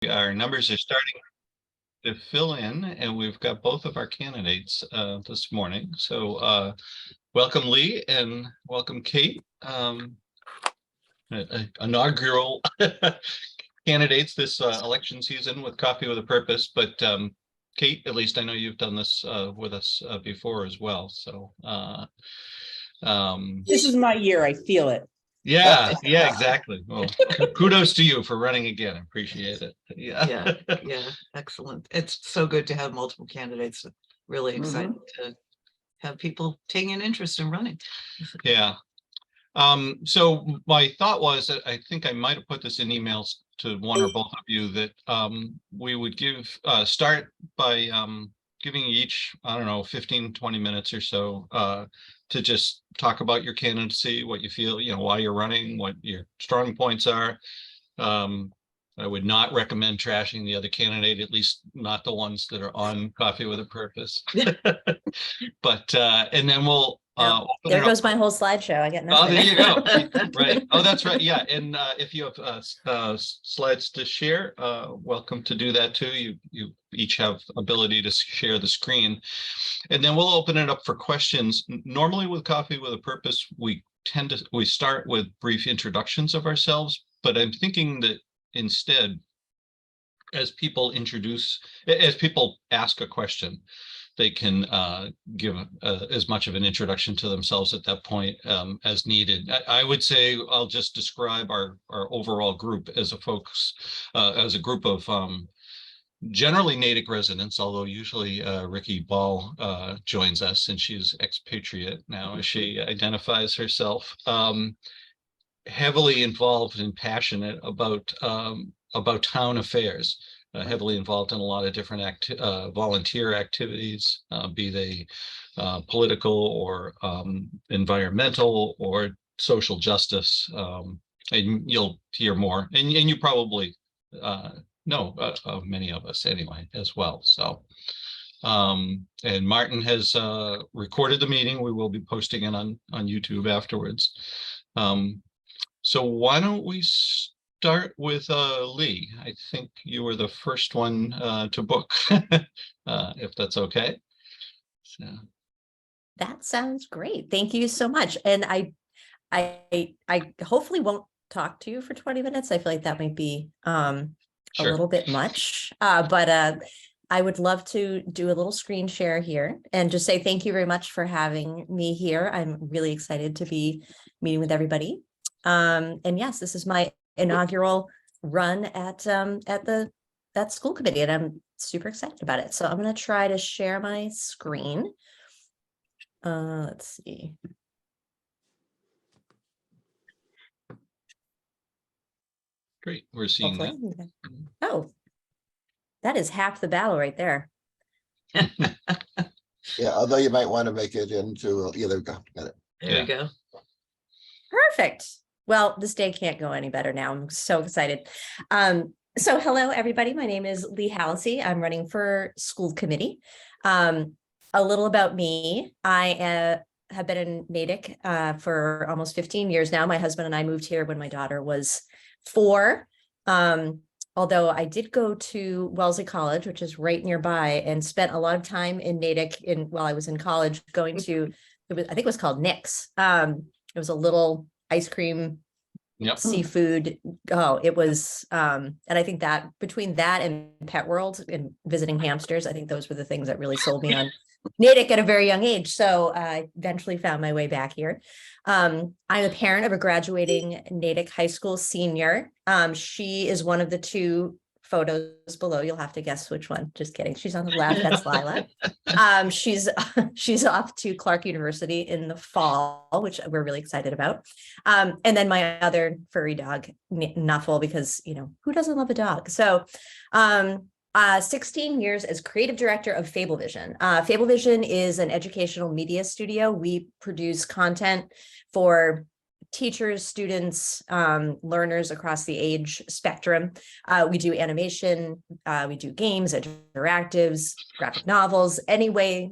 Our numbers are starting to fill in, and we've got both of our candidates this morning. So welcome, Leigh, and welcome, Kate. Inaugural candidates this election season with Coffee with a Purpose. But Kate, at least I know you've done this with us before as well. So this is my year. I feel it. Yeah, exactly. Well, kudos to you for running again. I appreciate it. Yeah, excellent. It's so good to have multiple candidates. Really excited to have people taking an interest in running. Yeah. So my thought was that I think I might have put this in emails to one or both of you that we would start by giving each, I don't know, 15, 20 minutes or so to just talk about your candidacy, what you feel, why you're running, what your strong points are. I would not recommend trashing the other candidate, at least not the ones that are on Coffee with a Purpose. But and then we'll there goes my whole slideshow. I get nothing. Oh, there you go. Right. Oh, that's right. Yeah. And if you have slides to share, welcome to do that too. You each have ability to share the screen, and then we'll open it up for questions. Normally with Coffee with a Purpose, we start with brief introductions of ourselves, but I'm thinking that instead, as people ask a question, they can give as much of an introduction to themselves at that point as needed. I would say I'll just describe our overall group as a group of generally Natick residents, although usually Ricky Ball joins us, and she's expatriate now, as she identifies herself. Heavily involved and passionate about town affairs. Heavily involved in a lot of different volunteer activities, be they political or environmental or social justice. And you'll hear more, and you probably know of many of us anyway as well. So, and Martin has recorded the meeting. We will be posting it on YouTube afterwards. So why don't we start with Leigh? I think you were the first one to book, if that's okay. So. That sounds great. Thank you so much. And I hopefully won't talk to you for 20 minutes. I feel like that might be a little bit much, but I would love to do a little screen share here and just say thank you very much for having me here. I'm really excited to be meeting with everybody. And yes, this is my inaugural run at that school committee, and I'm super excited about it. So I'm going to try to share my screen. Let's see. Great, we're seeing that. Oh, that is half the battle right there. Yeah, although you might want to make it into either. Got it. There you go. Perfect. Well, this day can't go any better now. I'm so excited. So hello, everybody. My name is Leigh Hallisey. I'm running for school committee. A little about me. I have been in Natick for almost 15 years now. My husband and I moved here when my daughter was 4. Although I did go to Wellesley College, which is right nearby, and spent a lot of time in Natick while I was in college going to, I think it was called Nick's. It was a little ice cream, seafood. Oh, it was, and I think that between that and Pet World and visiting hamsters, I think those were the things that really sold me on Natick at a very young age. So I eventually found my way back here. I'm a parent of a graduating Natick High School senior. She is one of the 2 photos below. You'll have to guess which one. Just kidding. She's on the left. That's Lila. She's off to Clark University in the fall, which we're really excited about. And then my other furry dog, Nuffle, because who doesn't love a dog? So 16 years as creative director of Fablevision. Fablevision is an educational media studio. We produce content for teachers, students, learners across the age spectrum. We do animation, we do games, interactives, graphic novels, any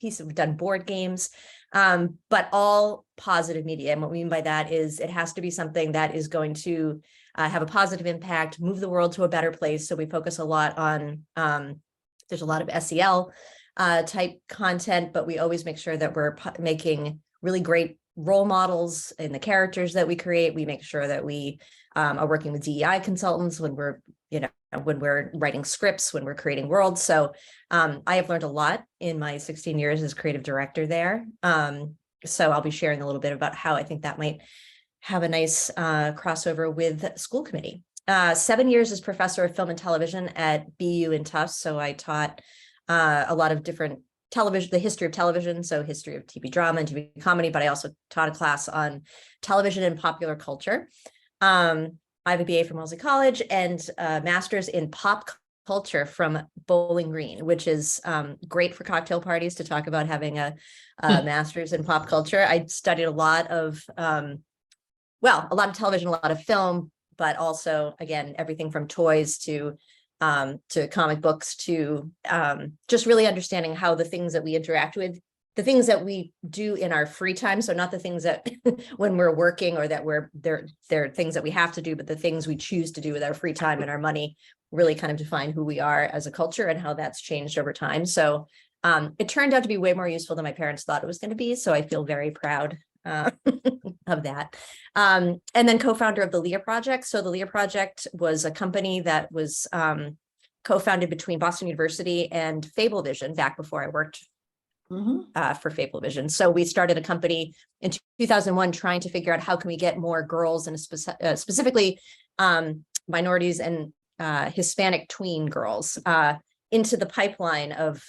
piece of, we've done board games, but all positive media. And what we mean by that is it has to be something that is going to have a positive impact, move the world to a better place. So we focus a lot on, there's a lot of SEL type content, but we always make sure that we're making really great role models in the characters that we create. We make sure that we are working with DEI consultants when we're, when we're writing scripts, when we're creating worlds. So I have learned a lot in my 16 years as creative director there. So I'll be sharing a little bit about how I think that might have a nice crossover with school committee. 7 years as professor of film and television at BU in Tufts. So I taught a lot of different television, the history of television, so history of TV drama and TV comedy, but I also taught a class on television and popular culture. I have a BA from Wellesley College and a master's in pop culture from Bowling Green, which is great for cocktail parties to talk about having a master's in pop culture. I studied a lot of, a lot of television, a lot of film, but also, again, everything from toys to comic books to just really understanding how the things that we interact with, the things that we do in our free time. So not the things that when we're working or that they're things that we have to do, but the things we choose to do with our free time and our money really kind of define who we are as a culture and how that's changed over time. So it turned out to be way more useful than my parents thought it was going to be. So I feel very proud of that. And then co-founder of the Leigh Project. So the Leigh Project was a company that was co-founded between Boston University and Fablevision back before I worked for Fablevision. So we started a company in 2001 trying to figure out how can we get more girls and specifically minorities and Hispanic tween girls into the pipeline of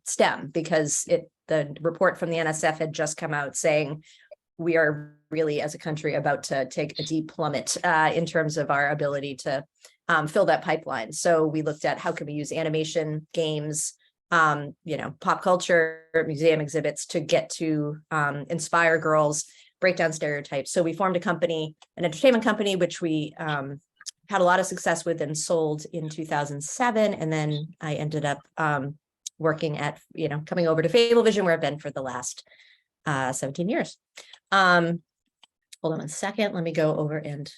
STEM, because the report from the NSF had just come out saying we are really, as a country, about to take a deep plummet in terms of our ability to fill that pipeline. So we looked at how can we use animation, games, pop culture, museum exhibits to get to inspire girls, break down stereotypes. So we formed a company, an entertainment company, which we had a lot of success with and sold in 2007. And then I ended up working at, coming over to Fablevision, where I've been for the last 17 years. Hold on a second. Let me go over and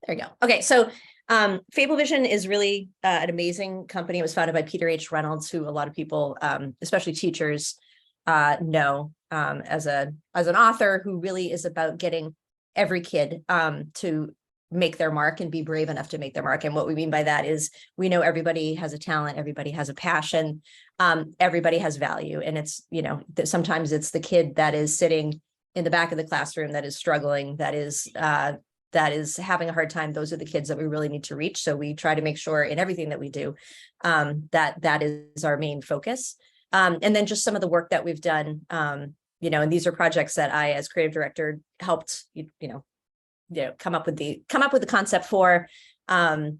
there you go. Okay. So Fablevision is really an amazing company. It was founded by Peter H. Reynolds, who a lot of people, especially teachers, know as an author who really is about getting every kid to make their mark and be brave enough to make their mark. And what we mean by that is we know everybody has a talent, everybody has a passion, everybody has value. And it's, sometimes it's the kid that is sitting in the back of the classroom that is struggling, that is having a hard time. Those are the kids that we really need to reach. So we try to make sure in everything that we do that is our main focus. And then just some of the work that we've done, and these are projects that I, as creative director, helped, come up with the concept for, and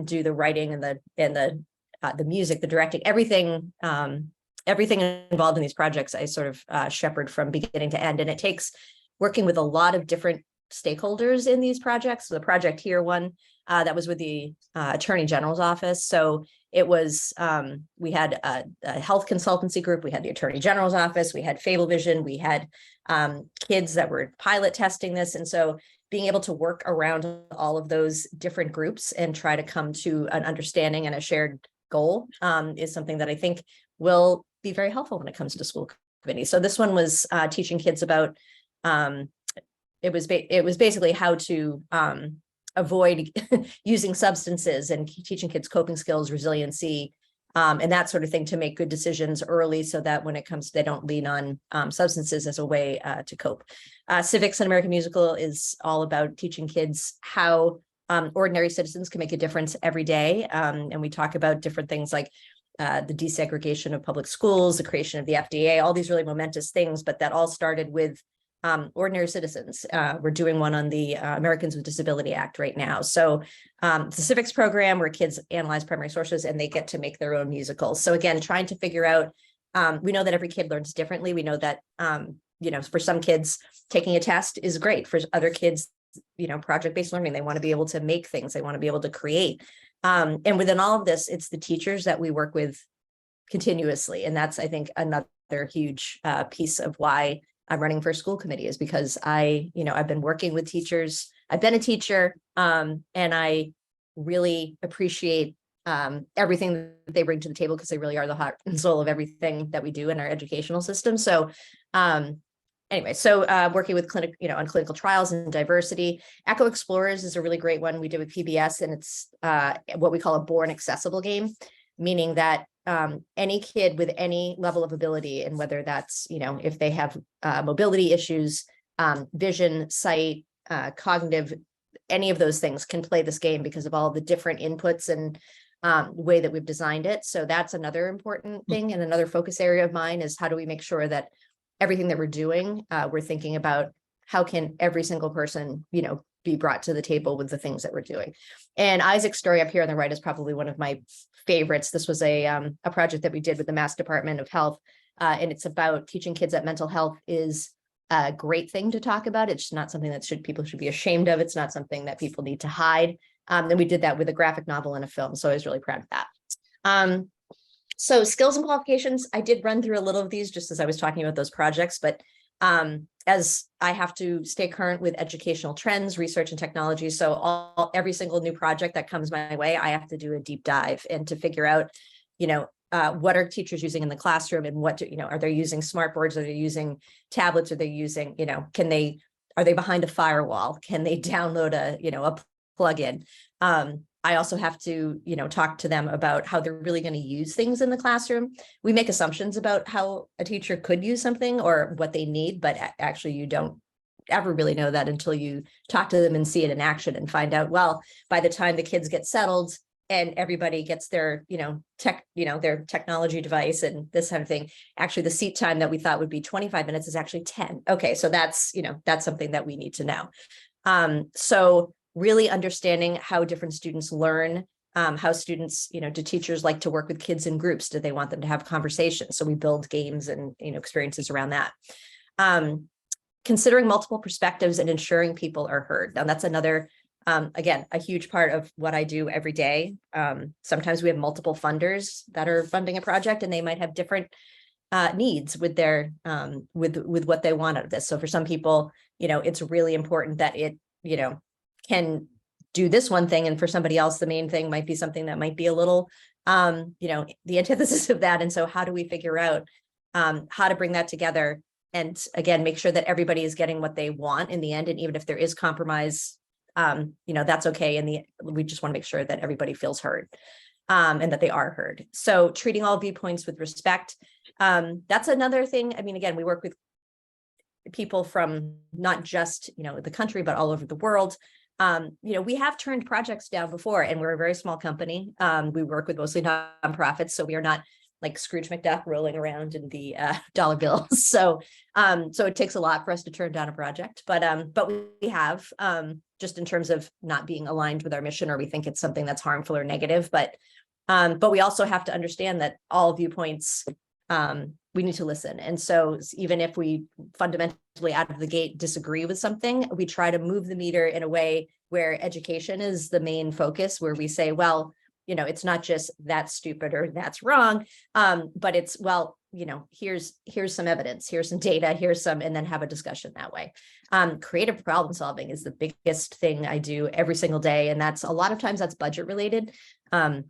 do the writing and the music, the directing, everything involved in these projects. I sort of shepherd from beginning to end, and it takes working with a lot of different stakeholders in these projects. So the project here one that was with the Attorney General's office. So it was we had a health consultancy group, we had the Attorney General's office, we had Fablevision, we had kids that were pilot testing this, and so being able to work around all of those different groups and try to come to an understanding and a shared goal is something that I think will be very helpful when it comes to school committee. So this one was teaching kids about it was basically how to avoid using substances and teaching kids coping skills, resiliency, and that sort of thing to make good decisions early so that when it comes, they don't lean on substances as a way to cope. Civics and American Musical is all about teaching kids how ordinary citizens can make a difference every day. And we talk about different things like the desegregation of public schools, the creation of the FDA, all these really momentous things, but that all started with ordinary citizens. We're doing one on the Americans with Disability Act right now. So the civics program where kids analyze primary sources and they get to make their own musicals. So again, trying to figure out, we know that every kid learns differently. We know that, for some kids, taking a test is great. For other kids, project-based learning, they want to be able to make things. They want to be able to create. And within all of this, it's the teachers that we work with continuously. And that's, I think, another huge piece of why I'm running for school committee is because I've been working with teachers. I've been a teacher, and I really appreciate everything that they bring to the table because they really are the heart and soul of everything that we do in our educational system. So working with on clinical trials and diversity. Echo Explorers is a really great one we did with PBS, and it's what we call a born accessible game, meaning that any kid with any level of ability, and whether that's, if they have mobility issues, vision, sight, cognitive, any of those things can play this game because of all the different inputs and way that we've designed it. So that's another important thing. And another focus area of mine is how do we make sure that everything that we're doing, we're thinking about how can every single person, be brought to the table with the things that we're doing. And Isaac's story up here on the right is probably one of my favorites. This was a project that we did with the Mass Department of Health. And it's about teaching kids that mental health is a great thing to talk about. It's not something that people should be ashamed of. It's not something that people need to hide. And we did that with a graphic novel and a film. So I was really proud of that. So skills and qualifications, I did run through a little of these just as I was talking about those projects, but as I have to stay current with educational trends, research and technology. So every single new project that comes my way, I have to do a deep dive and to figure out, what are teachers using in the classroom and are they using smart boards? Are they using tablets? Are they using, are they behind a firewall? Can they download a plugin? I also have to, talk to them about how they're really going to use things in the classroom. We make assumptions about how a teacher could use something or what they need, but actually you don't ever really know that until you talk to them and see it in action and find out, well, by the time the kids get settled and everybody gets their, their technology device and this kind of thing, actually the seat time that we thought would be 25 minutes is actually 10. Okay. So that's something that we need to know. So really understanding how different students learn, how students, do teachers like to work with kids in groups? Do they want them to have conversations? So we build games and, experiences around that. Considering multiple perspectives and ensuring people are heard. Now that's another, again, a huge part of what I do every day. Sometimes we have multiple funders that are funding a project and they might have different needs with their, with what they want out of this. So for some people, it's really important that it, can do this one thing. And for somebody else, the main thing might be something that might be a little, the antithesis of that. And so how do we figure out how to bring that together? And again, make sure that everybody is getting what they want in the end. And even if there is compromise, that's okay. We just want to make sure that everybody feels heard and that they are heard. So treating all viewpoints with respect. That's another thing. I mean, again, we work with people from not just, the country, but all over the world. We have turned projects down before, and we're a very small company. We work with mostly nonprofits, so we are not like Scrooge McDuck rolling around in the dollar bills. So it takes a lot for us to turn down a project, but we have, just in terms of not being aligned with our mission, or we think it's something that's harmful or negative. But we also have to understand that all viewpoints, we need to listen. And so even if we fundamentally out of the gate disagree with something, we try to move the meter in a way where education is the main focus, where we say, well, it's not just that's stupid or that's wrong, but it's, well, here's some evidence, here's some data, and then have a discussion that way. Creative problem solving is the biggest thing I do every single day. And that's a lot of times that's budget related.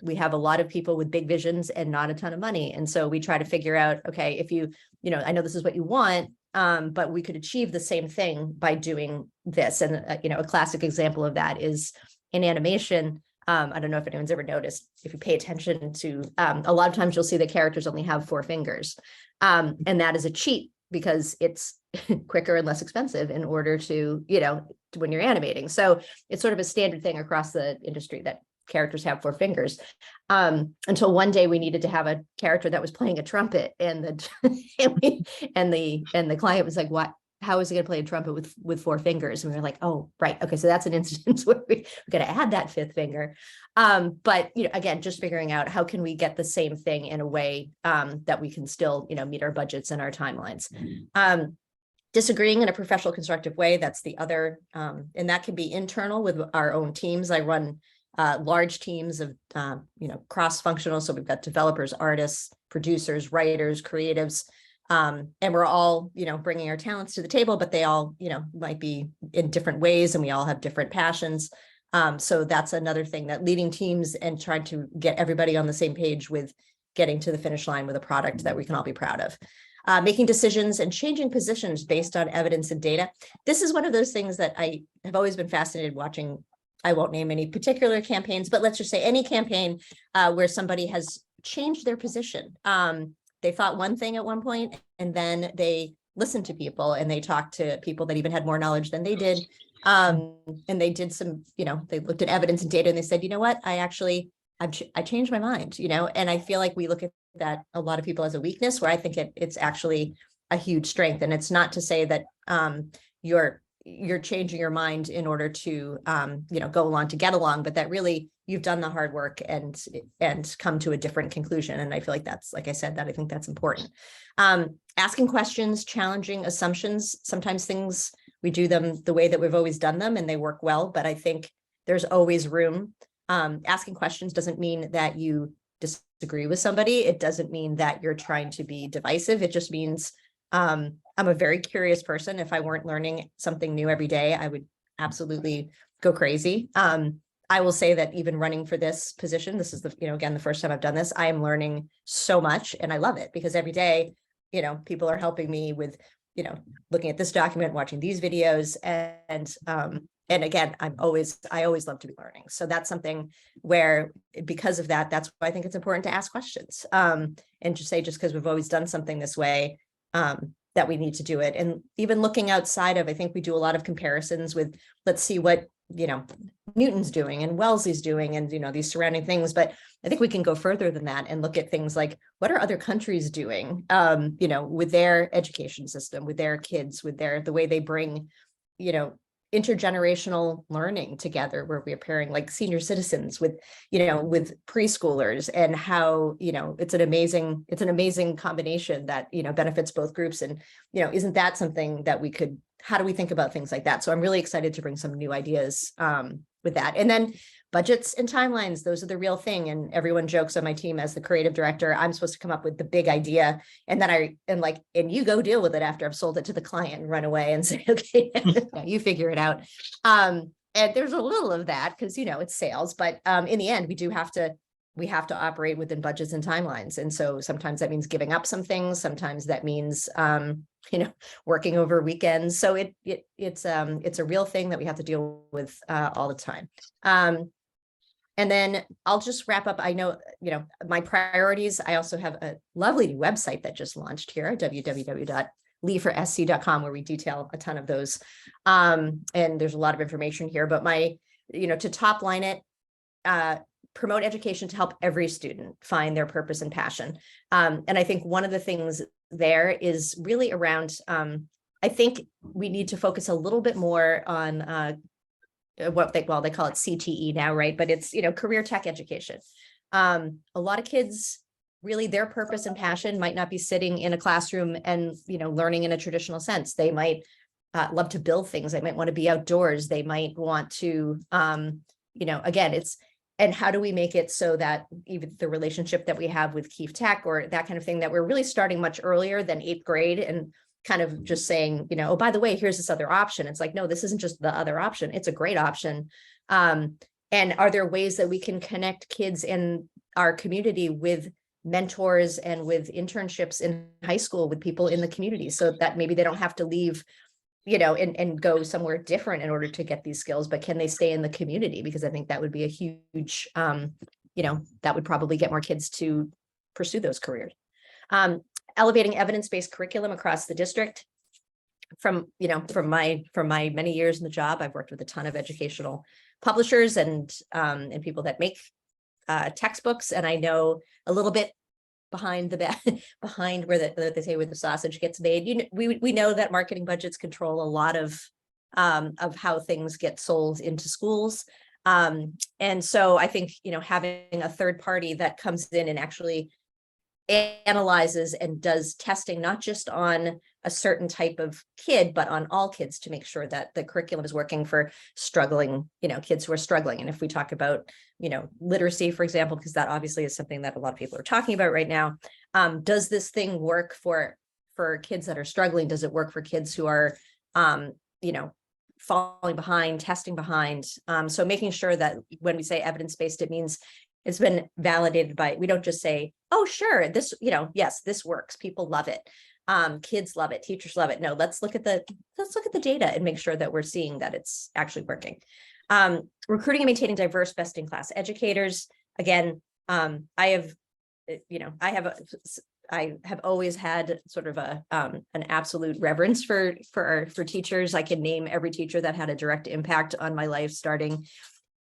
We have a lot of people with big visions and not a ton of money. And so we try to figure out, okay, if I know this is what you want, but we could achieve the same thing by doing this. And, a classic example of that is in animation. I don't know if anyone's ever noticed, if you pay attention to, a lot of times you'll see the characters only have 4 fingers. And that is a cheat because it's quicker and less expensive in order to, when you're animating. So it's sort of a standard thing across the industry that characters have 4 fingers. Until one day we needed to have a character that was playing a trumpet, and the client was like, "What? How is he going to play a trumpet with 4 fingers?" And we were like, "Oh, right. Okay. So that's an instance where we're going to add that 5th finger." But, again, just figuring out how can we get the same thing in a way that we can still, meet our budgets and our timelines. Disagreeing in a professional, constructive way. That's the other, and that can be internal with our own teams. I run large teams of, cross-functional. So we've got developers, artists, producers, writers, creatives. And we're all, bringing our talents to the table, but they all, might be in different ways and we all have different passions. So that's another thing, that leading teams and trying to get everybody on the same page with getting to the finish line with a product that we can all be proud of. Making decisions and changing positions based on evidence and data. This is one of those things that I have always been fascinated watching. I won't name any particular campaigns, but let's just say any campaign where somebody has changed their position. They thought one thing at one point, and then they listened to people and they talked to people that even had more knowledge than they did. And they did some, they looked at evidence and data and they said, you know what, I changed my mind, and I feel like we look at that, a lot of people, as a weakness, where I think it's actually a huge strength. And it's not to say that you're changing your mind in order to go along to get along, but that really you've done the hard work and come to a different conclusion. And I feel like that's, like I said, that I think that's important. Asking questions, challenging assumptions. Sometimes things, we do them the way that we've always done them and they work well, but I think there's always room. Asking questions doesn't mean that you disagree with somebody. It doesn't mean that you're trying to be divisive. It just means I'm a very curious person. If I weren't learning something new every day, I would absolutely go crazy. I will say that even running for this position, this is again, the first time I've done this, I am learning so much and I love it, because every day, people are helping me with, looking at this document, watching these videos, and again, I always love to be learning. So that's something where, because of that, that's why I think it's important to ask questions, and to say, just because we've always done something this way, that we need to do it. And even looking outside of, I think we do a lot of comparisons with, let's see what, Newton's doing and Wellesley's doing and, these surrounding things. But I think we can go further than that and look at things like, what are other countries doing, with their education system, with their kids, with the way they bring, intergenerational learning together, where we are pairing like senior citizens with preschoolers, and how, it's an amazing combination that, benefits both groups. And, isn't that something that how do we think about things like that? So I'm really excited to bring some new ideas with that. And then budgets and timelines, those are the real thing. And everyone jokes on my team, as the creative director, I'm supposed to come up with the big idea. And then and you go deal with it after I've sold it to the client and run away and say, okay, you figure it out. And there's a little of that because, it's sales, but in the end, we have to operate within budgets and timelines. And so sometimes that means giving up some things. Sometimes that means, working over weekends. So it's a real thing that we have to deal with all the time. And then I'll just wrap up. I know, my priorities. I also have a lovely new website that just launched here, www.leigh4sc.com, where we detail a ton of those. And there's a lot of information here, but to top line it, promote education to help every student find their purpose and passion. And I think one of the things there is really around, I think we need to focus a little bit more on what they call it CTE now, right? But it's, career tech education. A lot of kids, really their purpose and passion might not be sitting in a classroom and, learning in a traditional sense. They might love to build things. They might want to be outdoors. They might want to, again, and how do we make it so that even the relationship that we have with Cmte or that kind of thing, that we're really starting much earlier than 8th grade and kind of just saying, oh, by the way, here's this other option. It's like, no, this isn't just the other option. It's a great option. And are there ways that we can connect kids in our community with mentors and with internships in high school with people in the community, so that maybe they don't have to leave and go somewhere different in order to get these skills, but can they stay in the community? Because I think that would be a huge, that would probably get more kids to pursue those careers. Elevating evidence-based curriculum across the district. From my many years in the job, I've worked with a ton of educational publishers and people that make textbooks, and I know a little bit behind where they say where the sausage gets made. We know that marketing budgets control a lot of how things get sold into schools. And so I think, having a third party that comes in and actually analyzes and does testing, not just on a certain type of kid, but on all kids, to make sure that the curriculum is working for struggling, kids who are struggling. And if we talk about, literacy, for example, because that obviously is something that a lot of people are talking about right now, does this thing work for for kids that are struggling? Does it work for kids who are, you know, falling behind, testing behind? So making sure that when we say evidence-based, it means it's been validated by, we don't just say, oh, sure, this, you know, yes, this works. People love it. Kids love it. Teachers love it. No, let's look at the data and make sure that we're seeing that it's actually working. Recruiting and maintaining diverse best-in-class educators. Again, I have always had sort of an absolute reverence for teachers. I can name every teacher that had a direct impact on my life, starting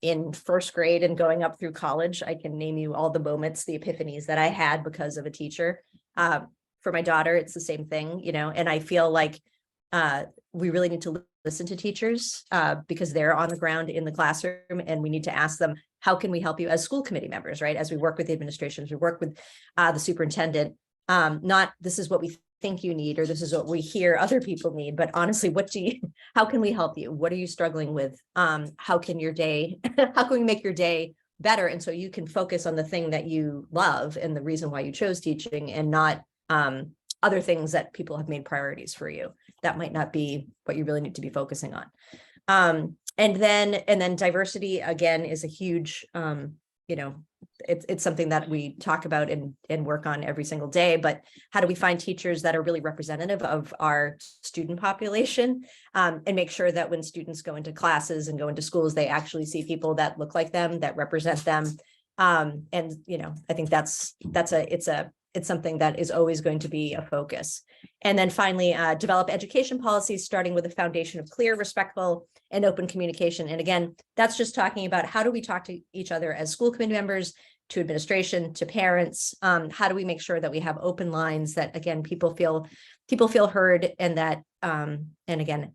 in first grade and going up through college. I can name you all the moments, the epiphanies that I had because of a teacher. For my daughter, it's the same thing, you know, and I feel like we really need to listen to teachers because they're on the ground in the classroom, and we need to ask them, how can we help you as school committee members, right? As we work with the administrations, we work with the superintendent, not this is what we think you need, or this is what we hear other people need, but honestly, how can we help you? What are you struggling with? How can we make your day better? And so you can focus on the thing that you love and the reason why you chose teaching, and not other things that people have made priorities for you. That might not be what you really need to be focusing on. And then diversity, again, is a huge, you know, it's something that we talk about and work on every single day, but how do we find teachers that are really representative of our student population, and make sure that when students go into classes and go into schools, they actually see people that look like them, that represent them. And, you know, I think it's something that is always going to be a focus. And then finally, develop education policies, starting with a foundation of clear, respectful, and open communication. And again, that's just talking about how do we talk to each other as school committee members, to administration, to parents. How do we make sure that we have open lines that, again, people feel heard, and that, and again,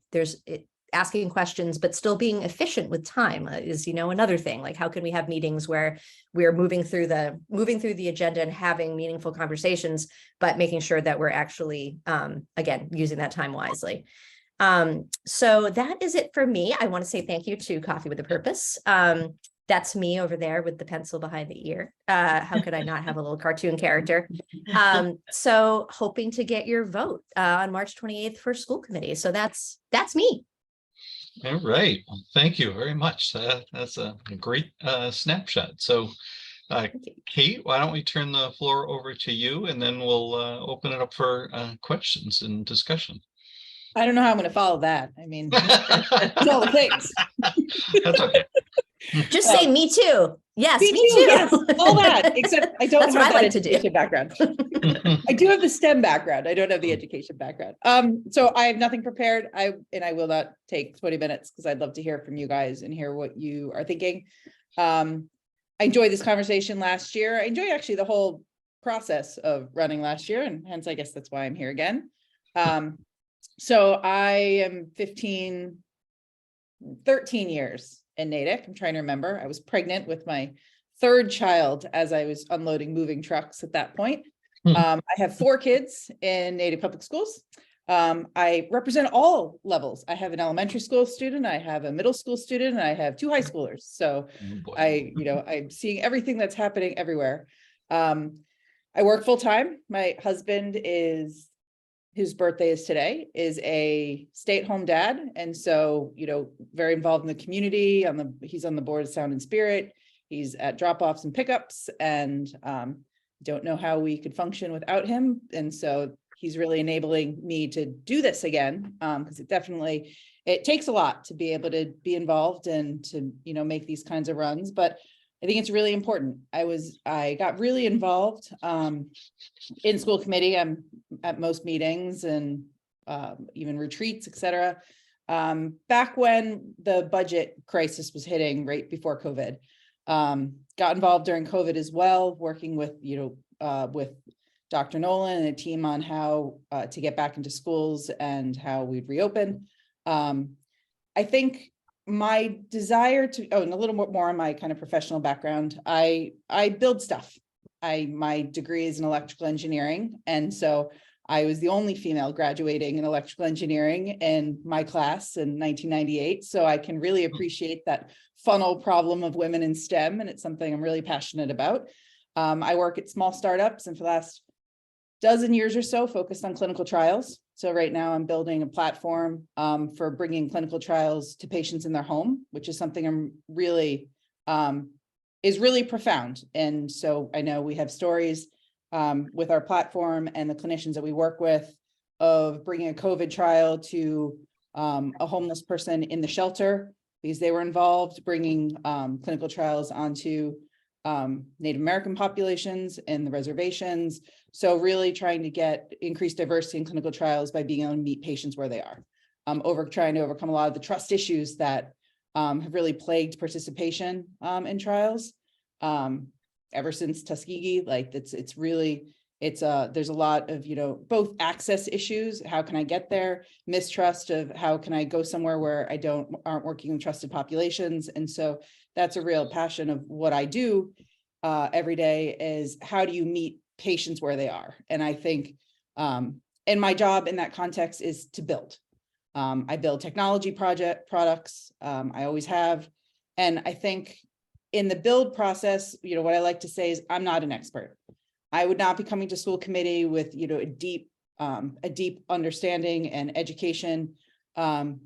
asking questions, but still being efficient with time is, you know, another thing. Like, how can we have meetings where we're moving through the agenda and having meaningful conversations, but making sure that we're actually, again, using that time wisely. So that is it for me. I want to say thank you to Coffee with a Purpose. That's me over there with the pencil behind the ear. How could I not have a little cartoon character? So hoping to get your vote on March 28th for school committee. So that's me. All right. Well, thank you very much. That's a great snapshot. So, Kate, why don't we turn the floor over to you, and then we'll open it up for questions and discussion. I don't know how I'm going to follow that. I mean, all the things. That's okay. Just say me too. Yes, me too. Yes, all that, except I don't That's what have I that wanted to do. education background. I do have the STEM background. I don't have the education background. So I have nothing prepared. I will not take 20 minutes because I'd love to hear from you guys and hear what you are thinking. I enjoyed this conversation last year. I enjoyed actually the whole process of running last year, and hence I guess that's why I'm here again. So I am 13 years in Natick. I'm trying to remember. I was pregnant with my third child as I was unloading moving trucks at that point. I have 4 kids in Natick Public Schools. I represent all levels. I have an elementary school student, I have a middle school student, and I have 2 high schoolers. So I'm seeing everything that's happening everywhere. I work full time. My husband whose birthday is today, is a stay-at-home dad. And so, you know, very involved in the community. He's on the board of Sound and Spirit. He's at drop-offs and pickups, and don't know how we could function without him. And so he's really enabling me to do this again, because it takes a lot to be able to be involved and to, you know, make these kinds of runs. But I think it's really important. I got really involved in school committee. I'm at most meetings and even retreats, etc. Back when the budget crisis was hitting right before COVID, got involved during COVID as well, working with, with Dr. Nolan and a team on how to get back into schools and how we'd reopen. I think my desire and a little more on my kind of professional background, I build stuff. My degree is in electrical engineering. And so I was the only female graduating in electrical engineering in my class in 1998. So I can really appreciate that funnel problem of women in STEM. And it's something I'm really passionate about. I work at small startups, and for the last dozen years or so focused on clinical trials. So right now I'm building a platform for bringing clinical trials to patients in their home, which is something I'm really, is really profound. And so I know we have stories with our platform and the clinicians that we work with of bringing a COVID trial to a homeless person in the shelter because they were involved, bringing clinical trials onto Native American populations and the reservations. So really trying to get increased diversity in clinical trials by being able to meet patients where they are, trying to overcome a lot of the trust issues that have really plagued participation in trials ever since Tuskegee. Like it's really, there's a lot of, both access issues, how can I get there, mistrust of how can I go somewhere where I aren't working with trusted populations. And so that's a real passion of what I do every day is how do you meet patients where they are? And I think, and my job in that context is to build. I build technology products, I always have. And I think in the build process, what I like to say is I'm not an expert. I would not be coming to school committee with, a deep understanding and education. I'm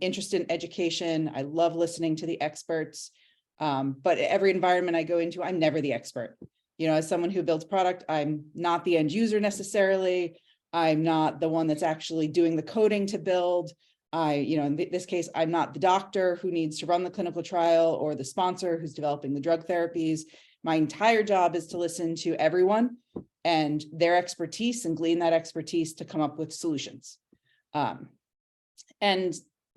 interested in education. I love listening to the experts. But every environment I go into, I'm never the expert. As someone who builds product, I'm not the end user necessarily. I'm not the one that's actually doing the coding to build. In this case, I'm not the doctor who needs to run the clinical trial or the sponsor who's developing the drug therapies. My entire job is to listen to everyone and their expertise and glean that expertise to come up with solutions. And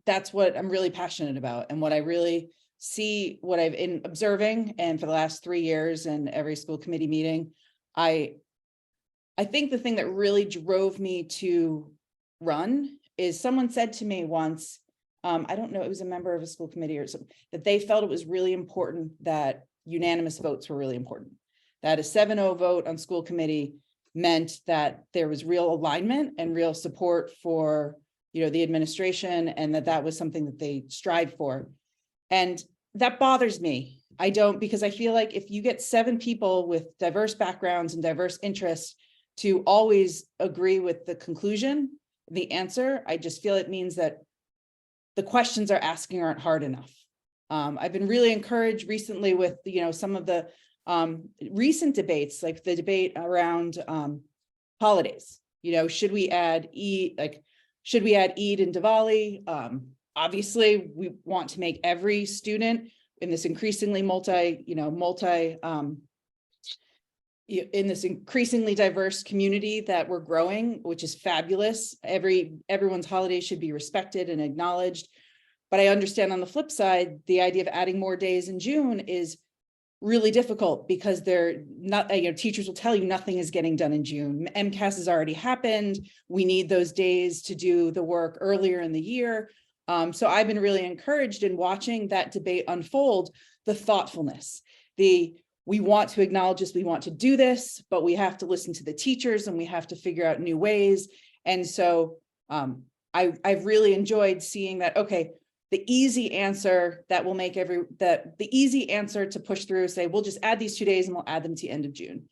that's what I'm really passionate about and what I really see, what I've been observing. And for the last 3 years in every school committee meeting, I think the thing that really drove me to run is someone said to me once, I don't know, it was a member of a school committee or something, that they felt it was really important that unanimous votes were really important. That a 7-0 vote on school committee meant that there was real alignment and real support for, the administration, and that was something that they strive for. And that bothers me. I don't, because I feel like if you get 7 people with diverse backgrounds and diverse interests to always agree with the conclusion, the answer, I just feel it means that the questions they're asking aren't hard enough. I've been really encouraged recently with, some of the recent debates, like the debate around holidays. Should we add Eid, should we add Eid and Diwali? Obviously, we want to make every student in this increasingly in this increasingly diverse community that we're growing, which is fabulous. Everyone's holiday should be respected and acknowledged. But I understand on the flip side, the idea of adding more days in June is really difficult because they're not, teachers will tell you nothing is getting done in June. MCAS has already happened. We need those days to do the work earlier in the year. So I've been really encouraged in watching that debate unfold, the thoughtfulness, we want to acknowledge this, we want to do this, but we have to listen to the teachers and we have to figure out new ways. And so I've really enjoyed seeing that, okay, the easy answer that will make the easy answer to push through, say, we'll just add these 2 days and we'll add them to the end of June.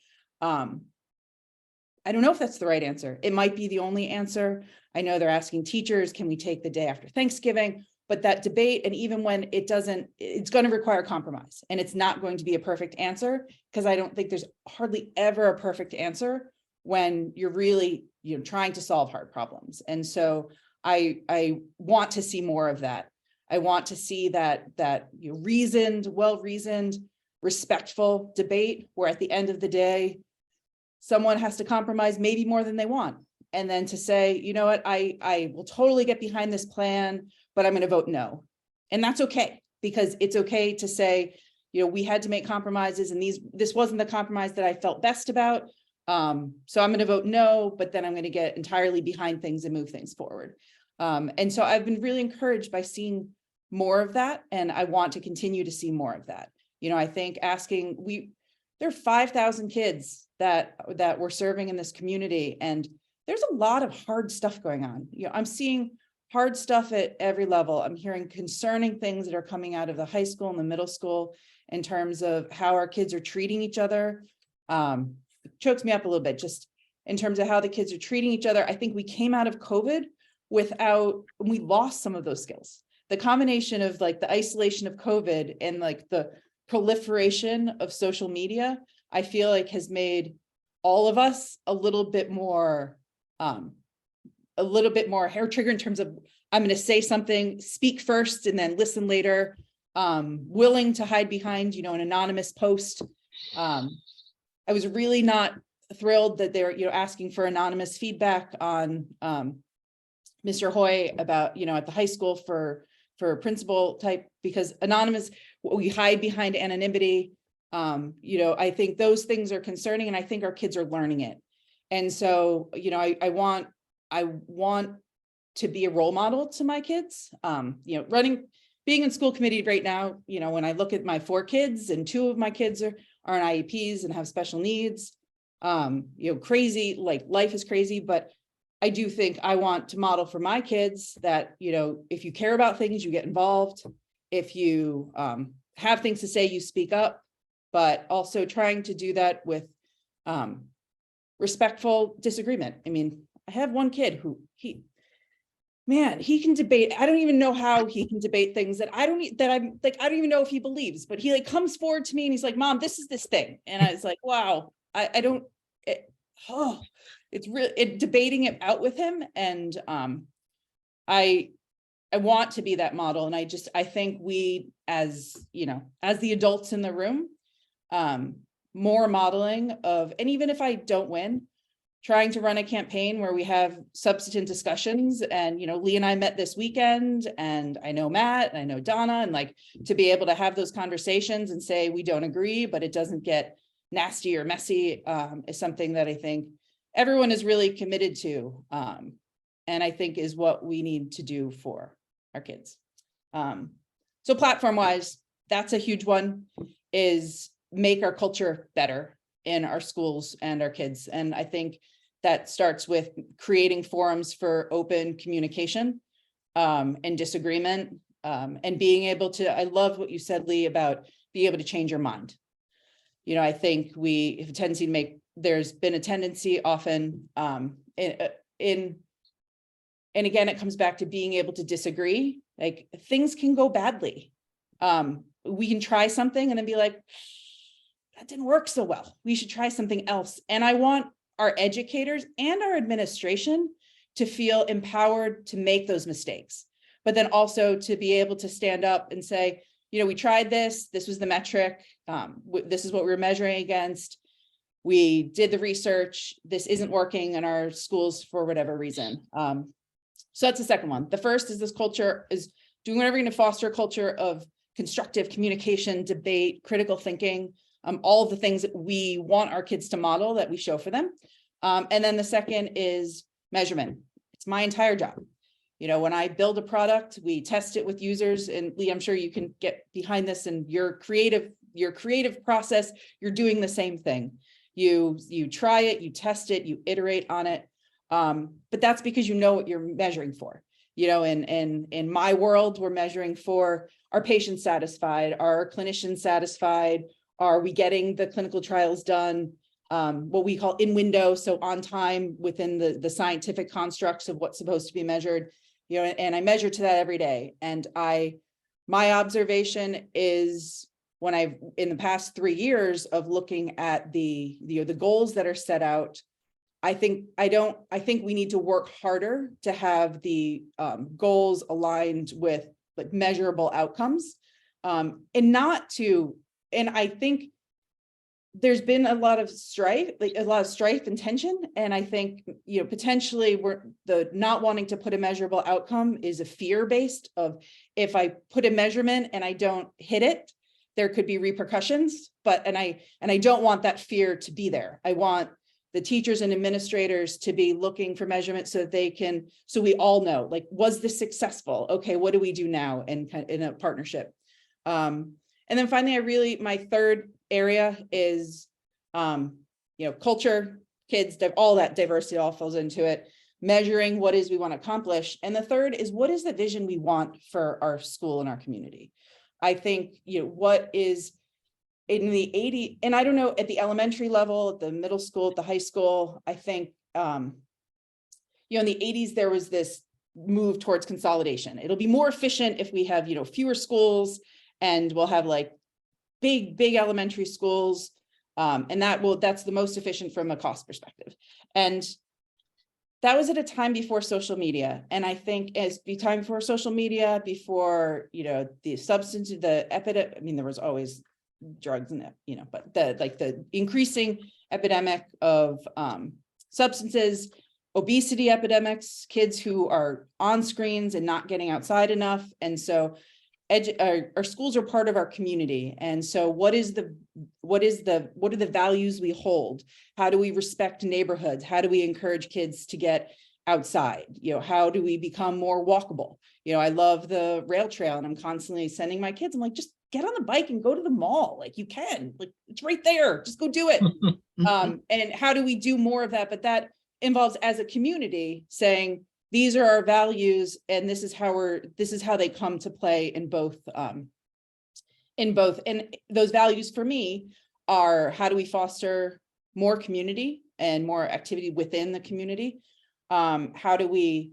I don't know if that's the right answer. It might be the only answer. I know they're asking teachers, can we take the day after Thanksgiving? But that debate, and even when it doesn't, it's going to require compromise, and it's not going to be a perfect answer, because I don't think there's hardly ever a perfect answer when you're really, trying to solve hard problems. And so I want to see more of that. I want to see that reasoned, well-reasoned, respectful debate where at the end of the day, someone has to compromise maybe more than they want. And then to say, you know what, I will totally get behind this plan, but I'm going to vote no. And that's okay, because it's okay to say, we had to make compromises and this wasn't the compromise that I felt best about. So I'm going to vote no, but then I'm going to get entirely behind things and move things forward. And so I've been really encouraged by seeing more of that. And I want to continue to see more of that. I think there are 5,000 kids that we're serving in this community, and there's a lot of hard stuff going on. I'm seeing hard stuff at every level. I'm hearing concerning things that are coming out of the high school and the middle school in terms of how our kids are treating each other. It chokes me up a little bit, just in terms of how the kids are treating each other. I think we came out of COVID we lost some of those skills. The combination of like the isolation of COVID and like the proliferation of social media, I feel like has made all of us a little bit more hair trigger in terms of, I'm going to say something, speak first and then listen later, willing to hide behind, an anonymous post. I was really not thrilled that they're, asking for anonymous feedback on Mr. Hoy about, at the high school for principal type, because anonymous, we hide behind anonymity. I think those things are concerning, and I think our kids are learning it. And so, I want to be a role model to my kids. Being in school committee right now, when I look at my 4 kids and 2 of my kids are in IEPs and have special needs, crazy, like life is crazy, but I do think I want to model for my kids that, if you care about things, you get involved. If you have things to say, you speak up, but also trying to do that with respectful disagreement. I mean, I have one kid who he can debate. I don't even know how he can debate things that I don't even know if he believes, but he like comes forward to me and he's like, Mom, this is this thing. And I was like, wow, it's really debating it out with him. And I want to be that model. And I think we, as the adults in the room, more modeling of, and even if I don't win, trying to run a campaign where we have substantive discussions. And, Leigh and I met this weekend, and I know Matt and I know Donna, and like to be able to have those conversations and say, we don't agree, but it doesn't get nasty or messy, is something that I think everyone is really committed to. And I think is what we need to do for our kids. So platform wise, that's a huge one, is make our culture better in our schools and our kids. And I think that starts with creating forums for open communication and disagreement, and being able to, I love what you said, Leigh, about being able to change your mind. I think there's been a tendency often and again, it comes back to being able to disagree. Like things can go badly. We can try something and then be like, that didn't work so well. We should try something else. And I want our educators and our administration to feel empowered to make those mistakes, but then also to be able to stand up and say, we tried this. This was the metric. This is what we were measuring against. We did the research. This isn't working in our schools for whatever reason. So that's the second one. The first is this culture is doing whatever you're going to foster a culture of constructive communication, debate, critical thinking, all of the things that we want our kids to model that we show for them. And then the second is measurement. It's my entire job. When I build a product, we test it with users, and Leigh, I'm sure you can get behind this, and your creative process, you're doing the same thing. You try it, you test it, you iterate on it. But that's because you know what you're measuring for. In my world, we're measuring for, are patients satisfied? Are our clinicians satisfied? Are we getting the clinical trials done? What we call in window, so on time within the scientific constructs of what's supposed to be measured, and I measure to that every day. And my observation is when in the past 3 years of looking at the goals that are set out, I think we need to work harder to have the goals aligned with like measurable outcomes, and I think there's been a lot of strife and tension. And I think, potentially the not wanting to put a measurable outcome is a fear based of, if I put a measurement and I don't hit it, there could be repercussions. And I don't want that fear to be there. I want the teachers and administrators to be looking for measurements so we all know, like, was this successful? Okay, what do we do now in a partnership? And then finally, my third area is, culture, kids, all that diversity all falls into it, measuring what is we want to accomplish. And the third is, what is the vision we want for our school and our community? I think, what is in the 80, and I don't know, at the elementary level, at the middle school, at the high school, I think you know, in the 80s, there was this move towards consolidation. It'll be more efficient if we have, you know, fewer schools, and we'll have like big elementary schools. And that's the most efficient from a cost perspective. And that was at a time before social media. And I think time before social media, before, you know, the substance, the epidemic, I mean, there was always drugs in it, you know, but the increasing epidemic of substances, obesity epidemics, kids who are on screens and not getting outside enough. And so our schools are part of our community. And so what are the values we hold? How do we respect neighborhoods? How do we encourage kids to get outside? You know, how do we become more walkable? You know, I love the rail trail, and I'm constantly sending my kids, I'm like, just get on the bike and go to the mall. Like, you can, like, it's right there, just go do it. And how do we do more of that? But that involves, as a community, saying, these are our values, and this is how they come to play in both. And those values for me are, how do we foster more community and more activity within the community? How do we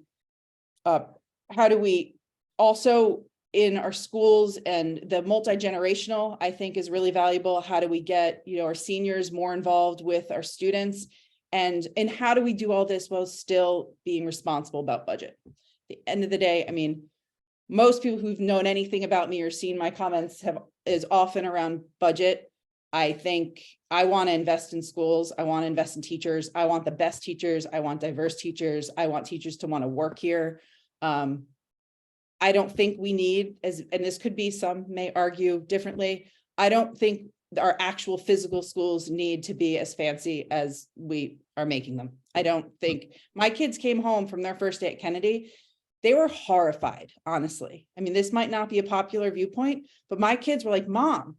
also, in our schools, and the multi-generational, I think, is really valuable. How do we get, you know, our seniors more involved with our students? And how do we do all this while still being responsible about budget? At the end of the day, I mean, most people who've known anything about me or seen my comments is often around budget. I think I want to invest in schools. I want to invest in teachers. I want the best teachers. I want diverse teachers. I want teachers to want to work here. I don't think we need, and this could be, some may argue differently, I don't think our actual physical schools need to be as fancy as we are making them. I don't think, my kids came home from their first day at Kennedy, they were horrified, honestly. I mean, this might not be a popular viewpoint, but my kids were like, Mom,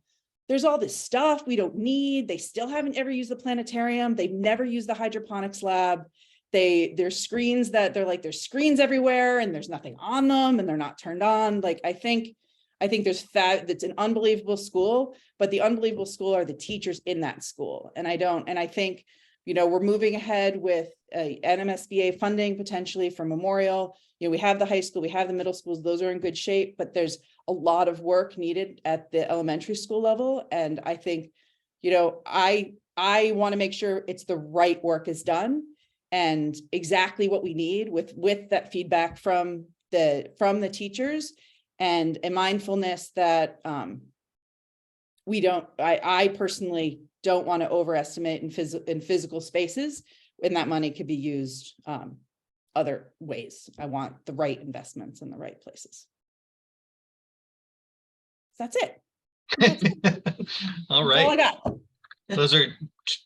there's all this stuff we don't need. They still haven't ever used the planetarium. They've never used the hydroponics lab. There's screens that they're like, there's screens everywhere and there's nothing on them and they're not turned on. Like, I think that's an unbelievable school, but the unbelievable school are the teachers in that school. And I think, you know, we're moving ahead with NMSBA funding potentially for Memorial. You know, we have the high school, we have the middle schools, those are in good shape, but there's a lot of work needed at the elementary school level. And I think, you know, I want to make sure it's the right work is done and exactly what we need with that feedback from the teachers, and a mindfulness that I personally don't want to overestimate in physical spaces, and that money could be used other ways. I want the right investments in the right places. That's it. All That's all I right. got. Those are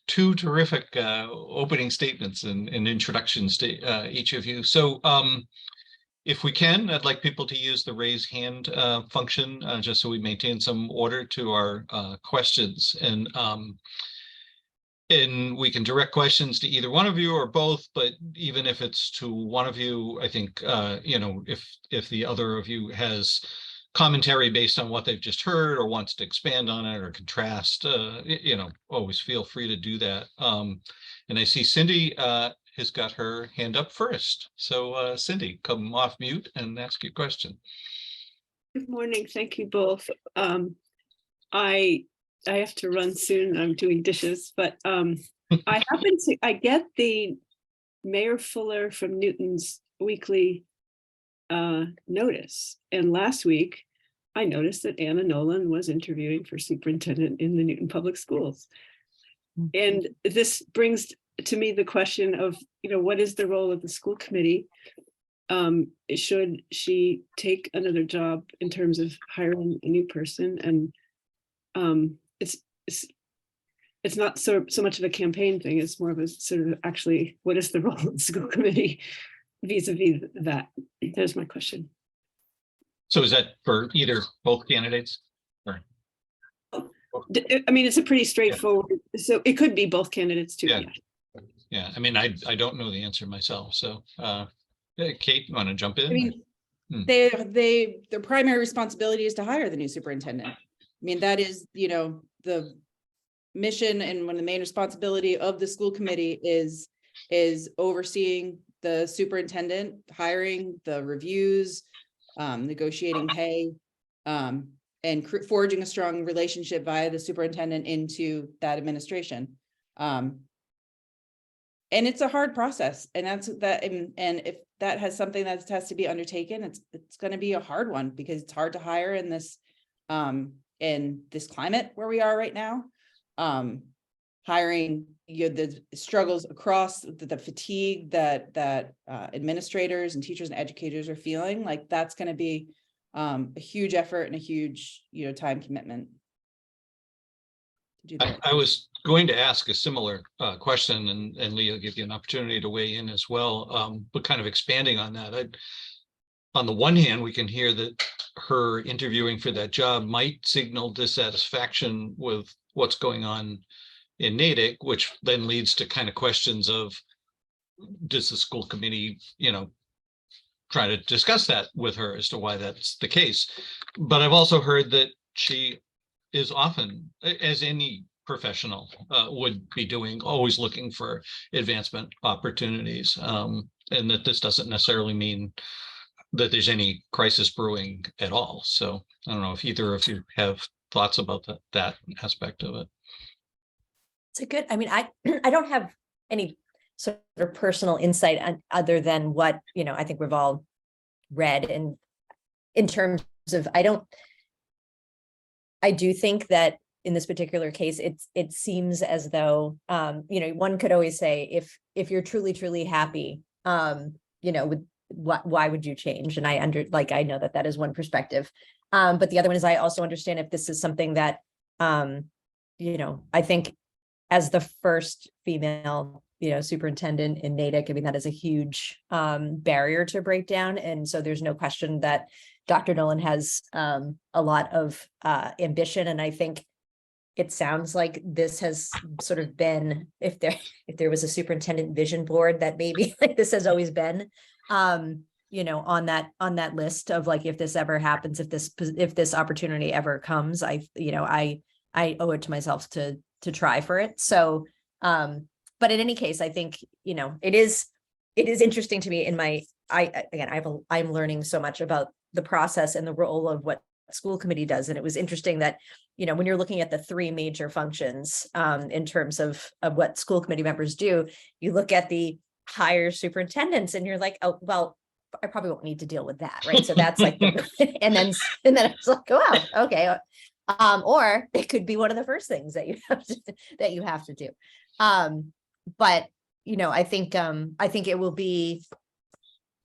two terrific opening statements and introductions to each of you. So if we can, I'd like people to use the raise hand function just so we maintain some order to our questions. And we can direct questions to either one of you or both, but even if it's to one of you, I think, you know, if the other of you has commentary based on what they've just heard or wants to expand on it or contrast, you know, always feel free to do that. And I see Cindy has got her hand up first. So Cindy, come off mute and ask your question. Good morning. Thank you both. I have to run soon. I'm doing dishes, but I get the Mayor Fuller from Newton's weekly notice. And last week, I noticed that Anna Nolan was interviewing for superintendent in the Newton Public Schools. And this brings to me the question of, you know, what is the role of the school committee? Should she take another job in terms of hiring a new person? And it's not so much of a campaign thing. It's more of a sort of actually, what is the role of the school committee vis-a-vis that? There's my question. So is that for both candidates? Or? I mean, it's a pretty straightforward, so it could be both candidates too. Yeah. Yeah, I mean, I don't know the answer myself. So Kate, you want to jump in? I mean, their primary responsibility is to hire the new superintendent. I mean, that is, you know, the mission and one of the main responsibility of the school committee is is overseeing the superintendent, hiring, the reviews, negotiating pay, and forging a strong relationship via the superintendent into that administration. And it's a hard process, and that's that. And if that has something that has to be undertaken, it's going to be a hard one, because it's hard to hire in this climate where we are right now. Hiring, the struggles across the fatigue that administrators and teachers and educators are feeling, like that's going to be a huge effort and a huge, time commitment to do that. I was going to ask a similar question, and Leigh will give you an opportunity to weigh in as well, but kind of expanding on that. On the one hand, we can hear that her interviewing for that job might signal dissatisfaction with what's going on in Natick, which then leads to kind of questions of, does the school committee, try to discuss that with her as to why that's the case. But I've also heard that she is often, as any professional would be doing, always looking for advancement opportunities, and that this doesn't necessarily mean that there's any crisis brewing at all. So I don't know if either of you have thoughts about that aspect of it. It's a good, I mean, I don't have any sort of personal insight other than what, I think we've all read, and in terms of, I do think that in this particular case, it seems as though, one could always say, if you're truly happy, with why would you change? And I know that is one perspective. But the other one is, I also understand if this is something that, I think as the first female, superintendent in Natick, I mean, that is a huge barrier to break down. And so there's no question that Dr. Nolan has a lot of ambition. And I think it sounds like this has sort of been, if there was a superintendent vision board, that maybe like this has always been, on that list of, like, if this ever happens, if this opportunity ever comes, I owe it to myself to try for it. So, but in any case, I think, it is interesting to me I'm learning so much about the process and the role of what school committee does. And it was interesting that, when you're looking at the three major functions, in terms of what school committee members do, you look at the hire superintendents and you're like, oh, well, I probably won't need to deal with that. Right. So that's like, and then I was like, oh, wow, okay. Or it could be one of the first things that you have to do. But, I think it will be,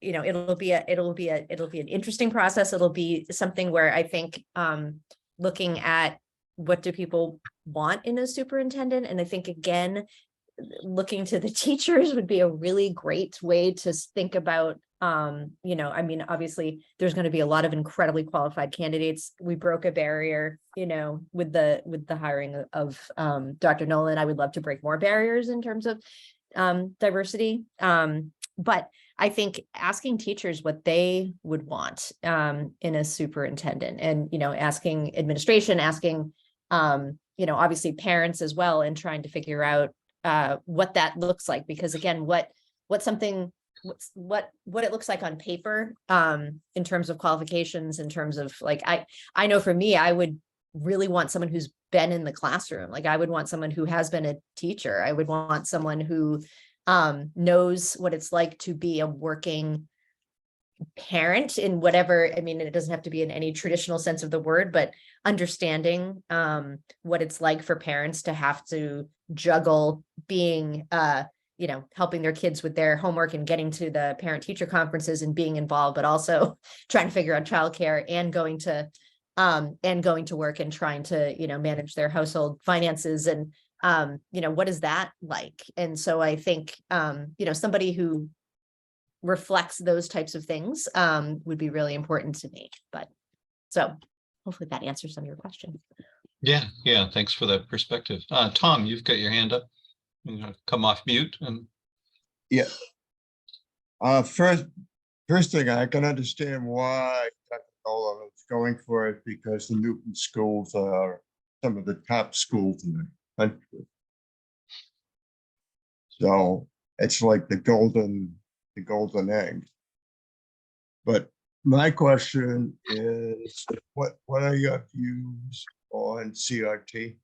it'll be an interesting process. It'll be something where I think, looking at what do people want in a superintendent. And I think, again, looking to the teachers would be a really great way to think about, obviously there's going to be a lot of incredibly qualified candidates. We broke a barrier, with the hiring of Dr. Nolan. I would love to break more barriers in terms of diversity. But I think asking teachers what they would want in a superintendent, and, asking administration, asking, obviously parents as well, and trying to figure out what that looks like, because again, what it looks like on paper, in terms of qualifications, in terms of, like, I know for me, I would really want someone who's been in the classroom. Like, I would want someone who has been a teacher. I would want someone who knows what it's like to be a working parent in whatever, I mean, it doesn't have to be in any traditional sense of the word, but understanding what it's like for parents to have to juggle being, helping their kids with their homework and getting to the parent teacher conferences and being involved, but also trying to figure out childcare and going to work and trying to, manage their household finances. And, what is that like? And so I think, somebody who reflects those types of things would be really important to me. But so hopefully that answers some of your questions. Yeah. Thanks for that perspective. Tom, you've got your hand up. Come off mute and Yeah. First thing, I can understand why Dr. Nolan is going for it, because the Newton schools are some of the top schools in the country. So it's like the golden egg. But my question is, what are your views on CRT?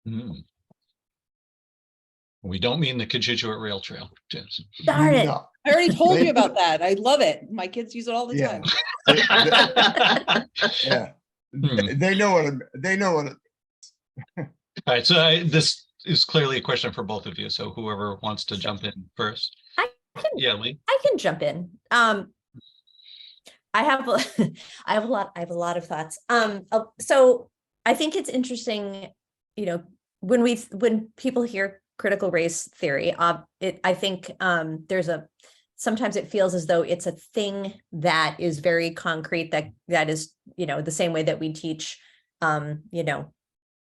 Hmm. We don't mean the Constituent Rail Trail. James. Darn it. No, I already told They- you about that. I love it. My kids use it all the yeah, time. yeah. Hmm. They know what they know what. All right, so this is clearly a question for both of you. So whoever wants to jump in first. I can- Yeah, Leigh. I can jump in. I have I have a lot of thoughts. So I think it's interesting, you know, when people hear critical race theory, I think sometimes it feels as though it's a thing that is very concrete, that is, you know, the same way that we teach you know,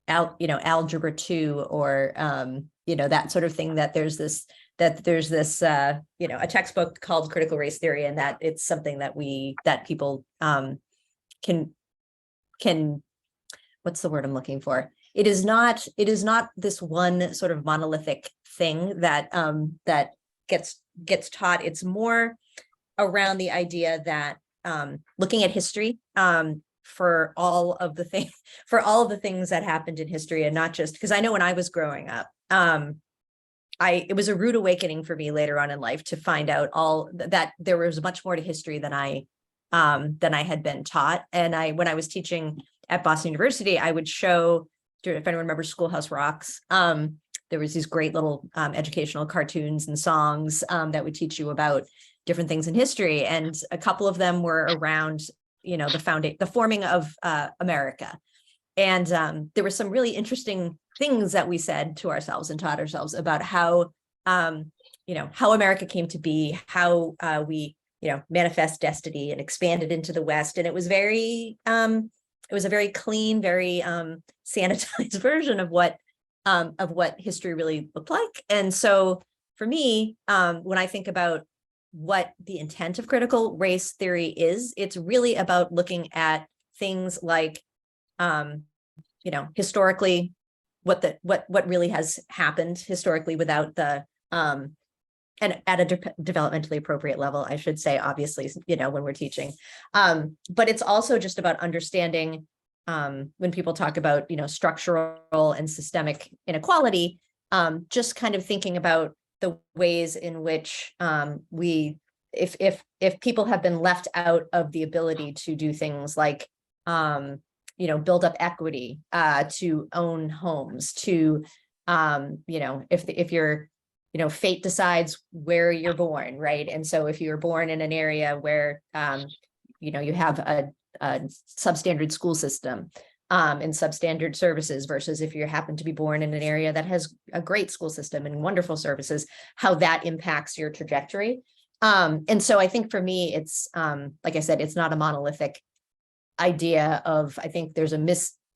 algebra 2 or you know, that sort of thing, that there's this you know, a textbook called critical race theory, and that it's something that people can what's the word I'm looking for? It is not this one sort of monolithic thing that that gets taught. It's more around the idea that looking at history for all of the things that happened in history, and not just because I know when I was growing up, it was a rude awakening for me later on in life to find out that there was much more to history than I had been taught. And when I was teaching at Boston University, I would show, if anyone remembers Schoolhouse Rocks, there was these great little educational cartoons and songs that would teach you about different things in history. And a couple of them were around, you know, the forming of America. And there were some really interesting things that we said to ourselves and taught ourselves about how, you know, how America came to be, how we, you know, manifest destiny and expanded into the West. And it was it was a very clean, very sanitized version of what history really looked like. And so for me, when I think about what the intent of critical race theory is, it's really about looking at things like, you know, historically, what really has happened historically without the and at a developmentally appropriate level, I should say, obviously, you know, when we're teaching. But it's also just about understanding when people talk about, you know, structural and systemic inequality, just kind of thinking about the ways in which if people have been left out of the ability to do things like, you know, build up equity, to own homes, to, you know, if you're, you know, fate decides where you're born, right? And so if you're born in an area where, you know, you have a substandard school system and substandard services, versus if you happen to be born in an area that has a great school system and wonderful services, how that impacts your trajectory. And so I think for me, it's like I said, it's not a monolithic idea of, I think there's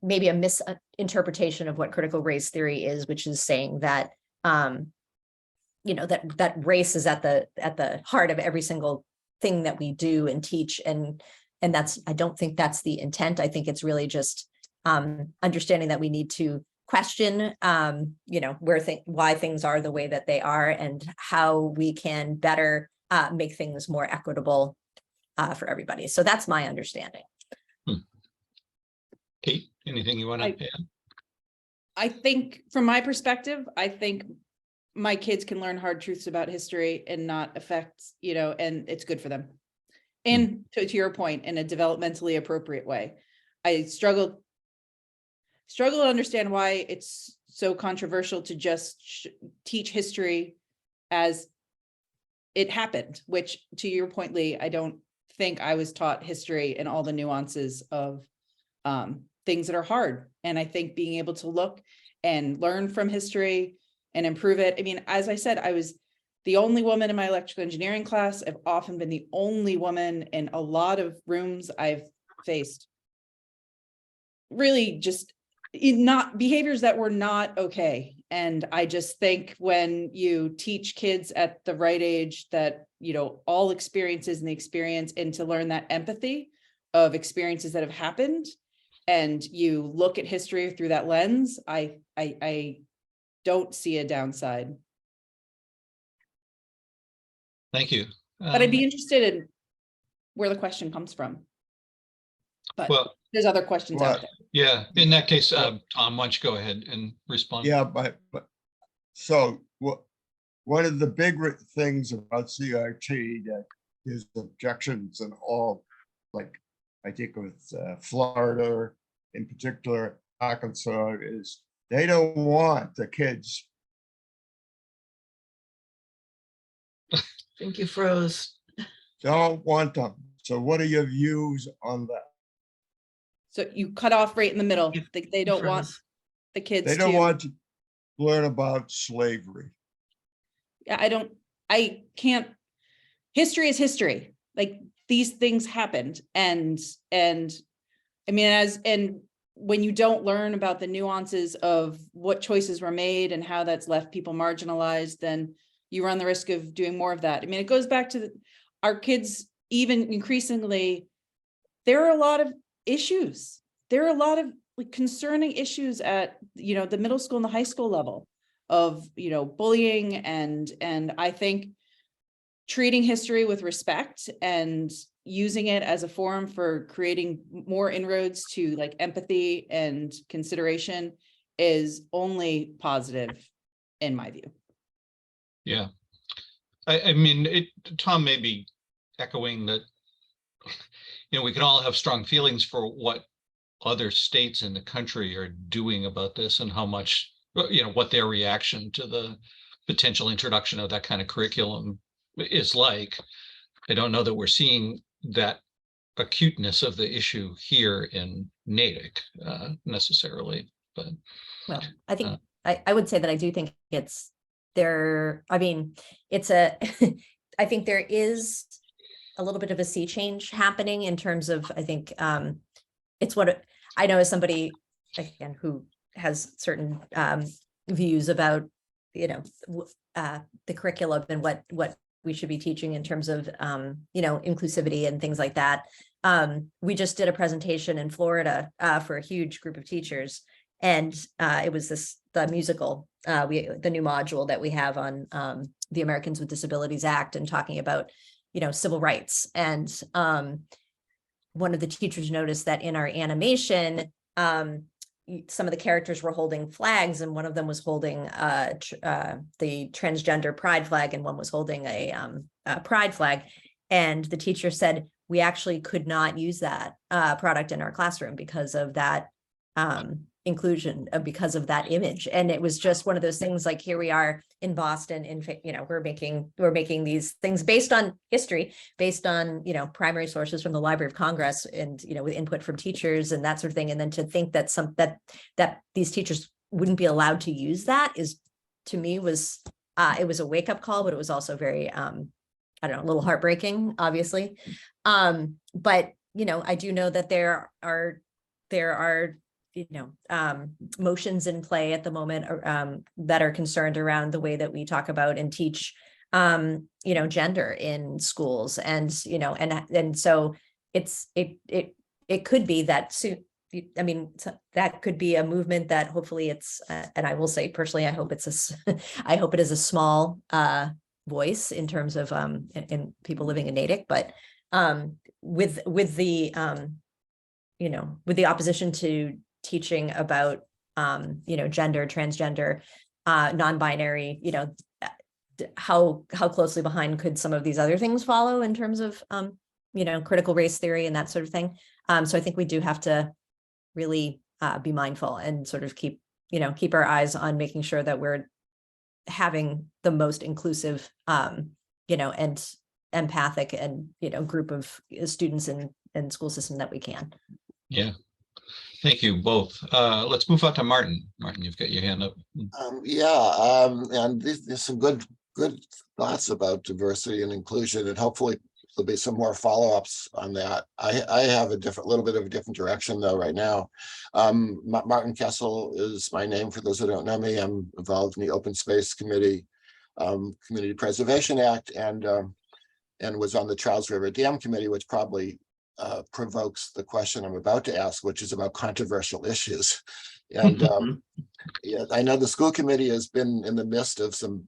maybe a misinterpretation of what critical race theory is, which is saying that, you know, that race is at the heart of every single thing that we do and teach. And I don't think that's the intent. I think it's really just understanding that we need to question, you know, why things are the way that they are, and how we can better make things more equitable for everybody. So that's my understanding. Kate, anything you want to add? I think from my perspective, I think my kids can learn hard truths about history and not affect, you know, and it's good for them. And to your point, in a developmentally appropriate way. I struggle to understand why it's so controversial to just teach history as it happened, which, to your point, Leigh, I don't think I was taught history and all the nuances of things that are hard. And I think being able to look and learn from history and improve it. I mean, as I said, I was the only woman in my electrical engineering class. I've often been the only woman in a lot of rooms I've faced. Really just not behaviors that were not okay. And I just think when you teach kids at the right age that, you know, all experiences and the experience, and to learn that empathy of experiences that have happened, and you look at history through that lens, I don't see a downside. Thank you. But I'd be interested in where the question comes from. But Well, there's other questions out Right. there. yeah, in that case, Well- Tom, why don't you go ahead and respond? Yeah, but so what? One of the big things about CRT that is objections and all, like I think with Florida in particular, Arkansas, is they don't want the kids. I think you froze. Don't want them. So what are your views on that? So you cut off right in the middle. You- They don't want Froze. the kids They don't to. want to learn about slavery. Yeah, I can't, history is history. Like these things happened and I mean, and when you don't learn about the nuances of what choices were made and how that's left people marginalized, then you run the risk of doing more of that. I mean, it goes back to our kids, even increasingly, there are a lot of issues. There are a lot of like concerning issues at, you know, the middle school and the high school level of, you know, bullying and I think treating history with respect and using it as a forum for creating more inroads to like empathy and consideration is only positive in my view. Yeah. I mean, Tom may be echoing that, you know, we can all have strong feelings for what other states in the country are doing about this and how much, you know, what their reaction to the potential introduction of that kind of curriculum is like. I don't know that we're seeing that acuteness of the issue here in Natick necessarily, but Well, I think Uh, I would say that I do think it's there. I mean, it's a, I think there is a little bit of a sea change happening in terms of, I think it's what I know as somebody, again, who has certain views about, you know, the curriculum and what we should be teaching in terms of, you know, inclusivity and things like that. We just did a presentation in Florida for a huge group of teachers. And it was the musical, the new module that we have on the Americans with Disabilities Act and talking about, you know, civil rights. And one of the teachers noticed that in our animation, some of the characters were holding flags, and one of them was holding the transgender pride flag, and one was holding a pride flag. And the teacher said, we actually could not use that product in our classroom because of that inclusion, because of that image. And it was just one of those things, like, here we are in Boston, you know, we're making these things based on history, based on, you know, primary sources from the Library of Congress, and, you know, with input from teachers and that sort of thing. And then to think that that these teachers wouldn't be allowed to use that is, to me, was it was a wake-up call, but it was also very I don't know, a little heartbreaking, obviously. But, you know, I do know that there are you know, motions in play at the moment that are concerned around the way that we talk about and teach, you know, gender in schools. And, you know, and so it could be that soon. I mean, that could be a movement that hopefully it's, and I will say personally, I hope I hope it is a small voice in terms of in people living in Natick, but with the you know, with the opposition to teaching about you know, gender, transgender, non-binary, you know, how closely behind could some of these other things follow in terms of you know, critical race theory and that sort of thing. So I think we do have to really be mindful and sort of keep our eyes on making sure that we're having the most inclusive you know, and empathic and, you know, group of students and school system that we can. yeah. Thank you both. Let's move on to Martin. Martin, you've got your hand up. And there's some good thoughts about diversity and inclusion, and hopefully there'll be some more follow-ups on that. I have a little bit of a different direction though right now. Martin Kessel is my name for those who don't know me. I'm involved in the Open Space Committee, Community Preservation Act, and was on the Charles River Dam Committee, which probably provokes the question I'm about to ask, which is about controversial issues. And yeah, I know the school committee has been in the midst of some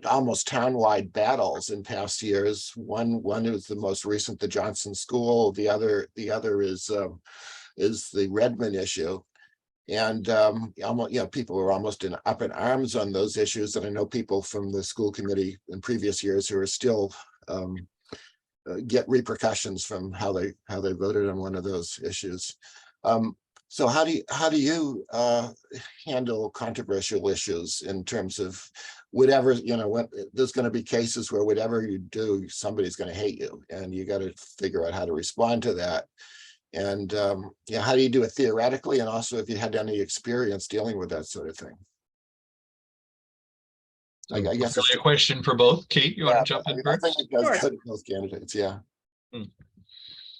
almost townwide battles in past years. One is the most recent, the Johnson School. The other is the Redmond issue. And almost, people were almost up in arms on those issues. And I know people from the school committee in previous years who are still get repercussions from how they voted on one of those issues. So how do you handle controversial issues in terms of whatever, when there's going to be cases where whatever you do, somebody's going to hate you, and you got to figure out how to respond to that. And how do you do it theoretically, and also if you had any experience dealing with that sort of thing? I guess Really a question for both. Kate, you want to jump in I first? think it does Sure. go to both candidates. Yeah.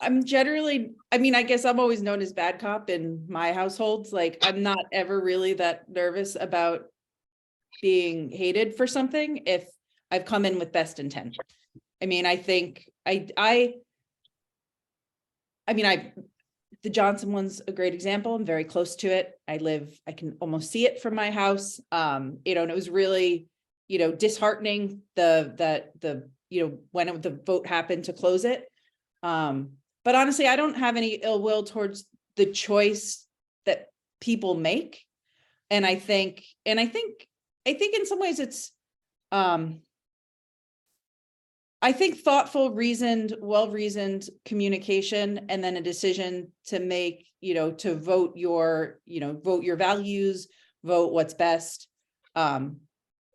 I'm generally, I guess I'm always known as bad cop in my households. Like, I'm not ever really that nervous about being hated for something if I've come in with best intent. I mean, I think the Johnson one's a great example. I'm very close to it. I can almost see it from my house. And it was really, disheartening when the vote happened to close it. But honestly, I don't have any ill will towards the choice that people make. And I think in some ways it's, I think thoughtful, reasoned, well-reasoned communication, and then a decision to make, to vote your values, vote what's best.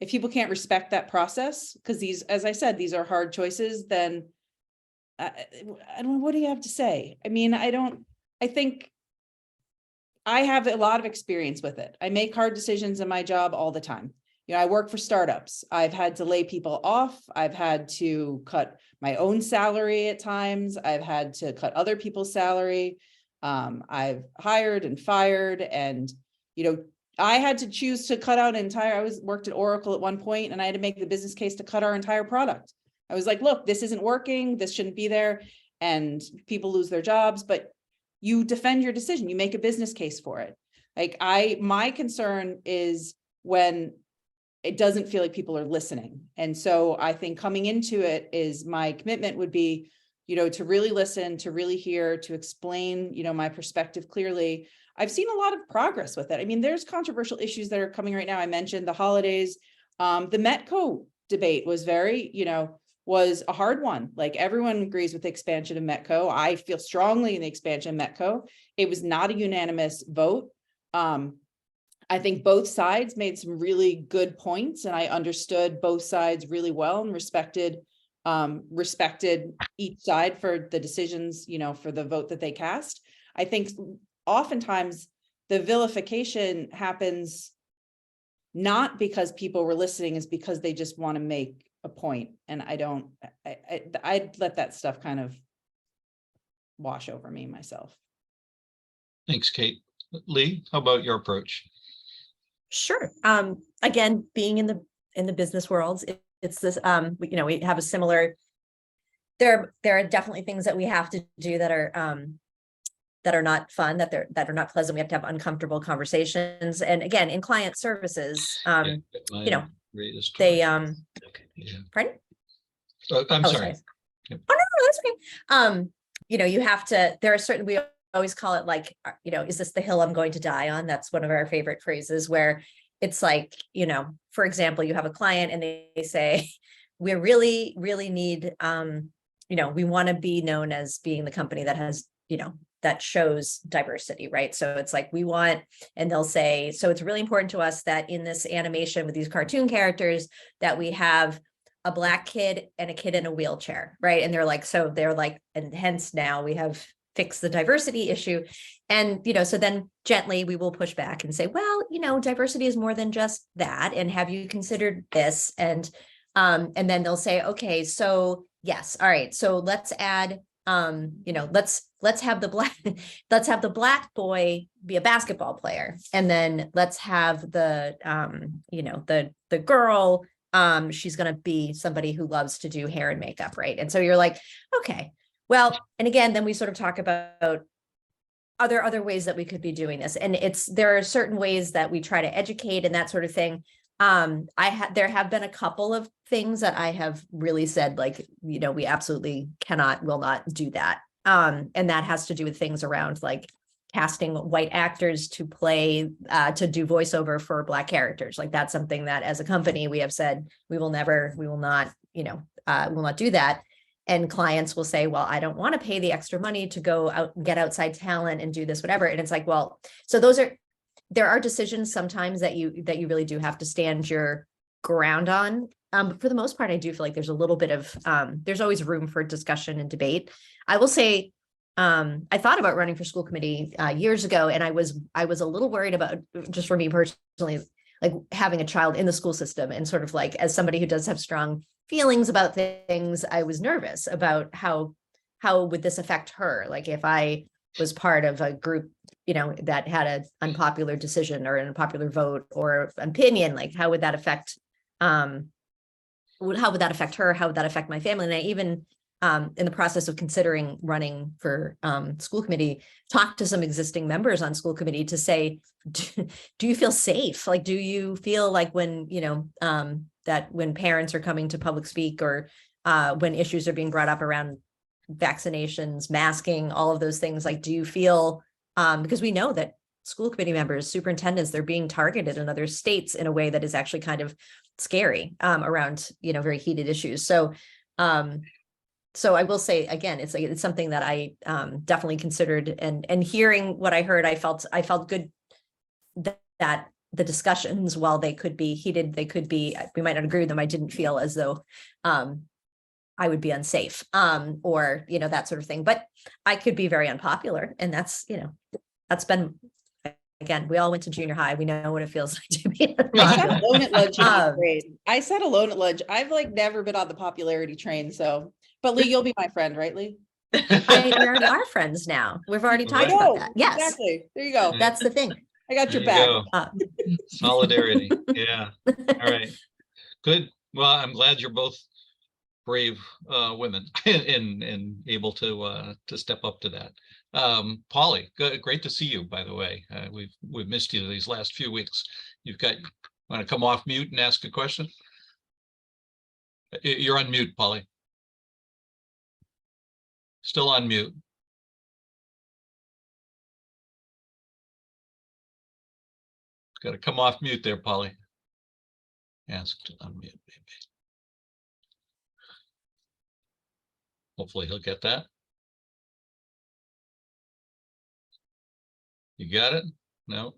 If people can't respect that process, because these, as I said, these are hard choices, then I don't know, what do you have to say? I mean, I think I have a lot of experience with it. I make hard decisions in my job all the time. I work for startups. I've had to lay people off. I've had to cut my own salary at times. I've had to cut other people's salary. I've hired and fired, and, I had to choose to cut out I worked at Oracle at one point, and I had to make the business case to cut our entire product. I was like, look, this isn't working. This shouldn't be there. And people lose their jobs, but you defend your decision. You make a business case for it. Like my concern is when it doesn't feel like people are listening. And so I think coming into it is my commitment would be, to really listen, to really hear, to explain, my perspective clearly. I've seen a lot of progress with it. I mean, there's controversial issues that are coming right now. I mentioned the holidays. The Metco debate was was a hard one. Like, everyone agrees with the expansion of Metco. I feel strongly in the expansion of Metco. It was not a unanimous vote. I think both sides made some really good points, and I understood both sides really well and respected each side for the decisions, for the vote that they cast. I think oftentimes the vilification happens not because people were listening, is because they just want to make a point. And I'd let that stuff kind of wash over me myself. Thanks, Kate. Leigh, how about your approach? Sure. Again, being in the business world, it's this, we have a similar, there are definitely things that we have to do that are not fun, that are not pleasant. We have to have uncomfortable conversations. And again, in client services, they, pardon? I'm sorry. Oh, no, that's okay. You have to, there are certain, we always call it like, is this the hill I'm going to die on? That's one of our favorite phrases, where it's like, for example, you have a client and they say, we really, really need, we want to be known as being the company that has, that shows diversity, right? So it's like, we want, and they'll say, so it's really important to us that in this animation with these cartoon characters, that we have a Black kid and a kid in a wheelchair, right? And they're like, and hence now we have fixed the diversity issue. And, so then gently we will push back and say, well, diversity is more than just that. And have you considered this? And then they'll say, okay, so yes. All right. So let's add, let's have the Black boy be a basketball player. And then let's have the girl, she's going to be somebody who loves to do hair and makeup. Right. And so you're like, okay, well, and again, then we sort of talk about, other ways that we could be doing this. And there are certain ways that we try to educate and that sort of thing. There have been a couple of things that I have really said, like, we absolutely will not do that. And that has to do with things around like casting white actors to play, to do voiceover for Black characters. Like that's something that as a company, we have said, we will not do that. And clients will say, well, I don't want to pay the extra money to go out and get outside talent and do this, whatever. And it's like, well, so there are decisions sometimes that you really do have to stand your ground on. But for the most part, I do feel like there's a little bit of, there's always room for discussion and debate. I will say, I thought about running for school committee years ago, and I was a little worried about, just for me personally, like having a child in the school system, and sort of like, as somebody who does have strong feelings about things, I was nervous about how would this affect her? Like if I was part of a group, that had an unpopular decision or an unpopular vote or opinion, like how would that affect, how would that affect her? How would that affect my family? And I even, in the process of considering running for school committee, talked to some existing members on school committee to say, do you feel safe? Like, do you feel like when, that when parents are coming to public speak, or when issues are being brought up around vaccinations, masking, all of those things, like, do you feel, because we know that school committee members, superintendents, they're being targeted in other states in a way that is actually kind of scary around, very heated issues. So I will say again, it's something that I definitely considered, and hearing what I heard, I felt good that the discussions, while they could be heated, we might not agree with them. I didn't feel as though I would be unsafe, or, that sort of thing, but I could be very unpopular. And that's been, again, we all went to junior high. We know what it feels like to be I sat unpopular. alone at lunch in eighth grade. I sat alone at lunch. I've never been on the popularity train. So, but Leigh, you'll be my friend, right, Leigh? We already are friends now. We've already talked Right. about that. Yes, Exactly. There you go. that's the thing. I got your There you back. go. Solidarity. Yeah. All right. Good. Well, I'm glad you're both brave women and able to step up to that. Polly, great to see you, by the way. We've missed you these last few weeks. Want to come off mute and ask a question? You're on mute, Polly. Still on mute. Got to come off mute there, Polly. Ask to unmute, maybe. Hopefully he'll get that. You got it? No.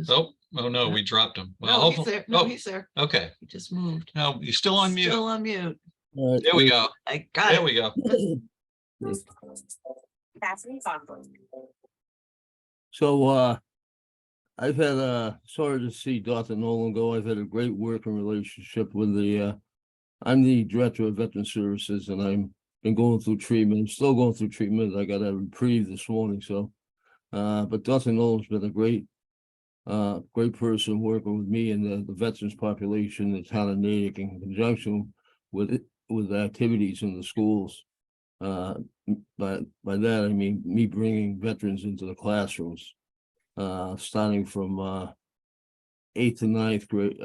Oh no, we dropped him. Well, No, he's hopefully, there. No, he's there. okay. He just moved. No, you're still on mute. Still on mute. There we go. I got There it. we go. So I've had sorry to see Dr. Nolan go. I've had a great working relationship with I'm the director of veteran services, and I've been going through treatment. I'm still going through treatment. I got a reprieve this morning. So but Dr. Nolan's been a great person working with me and the veterans population, the town of Natick, in conjunction with activities in the schools. By that, I mean me bringing veterans into the classrooms, starting from 8th to 9th grade,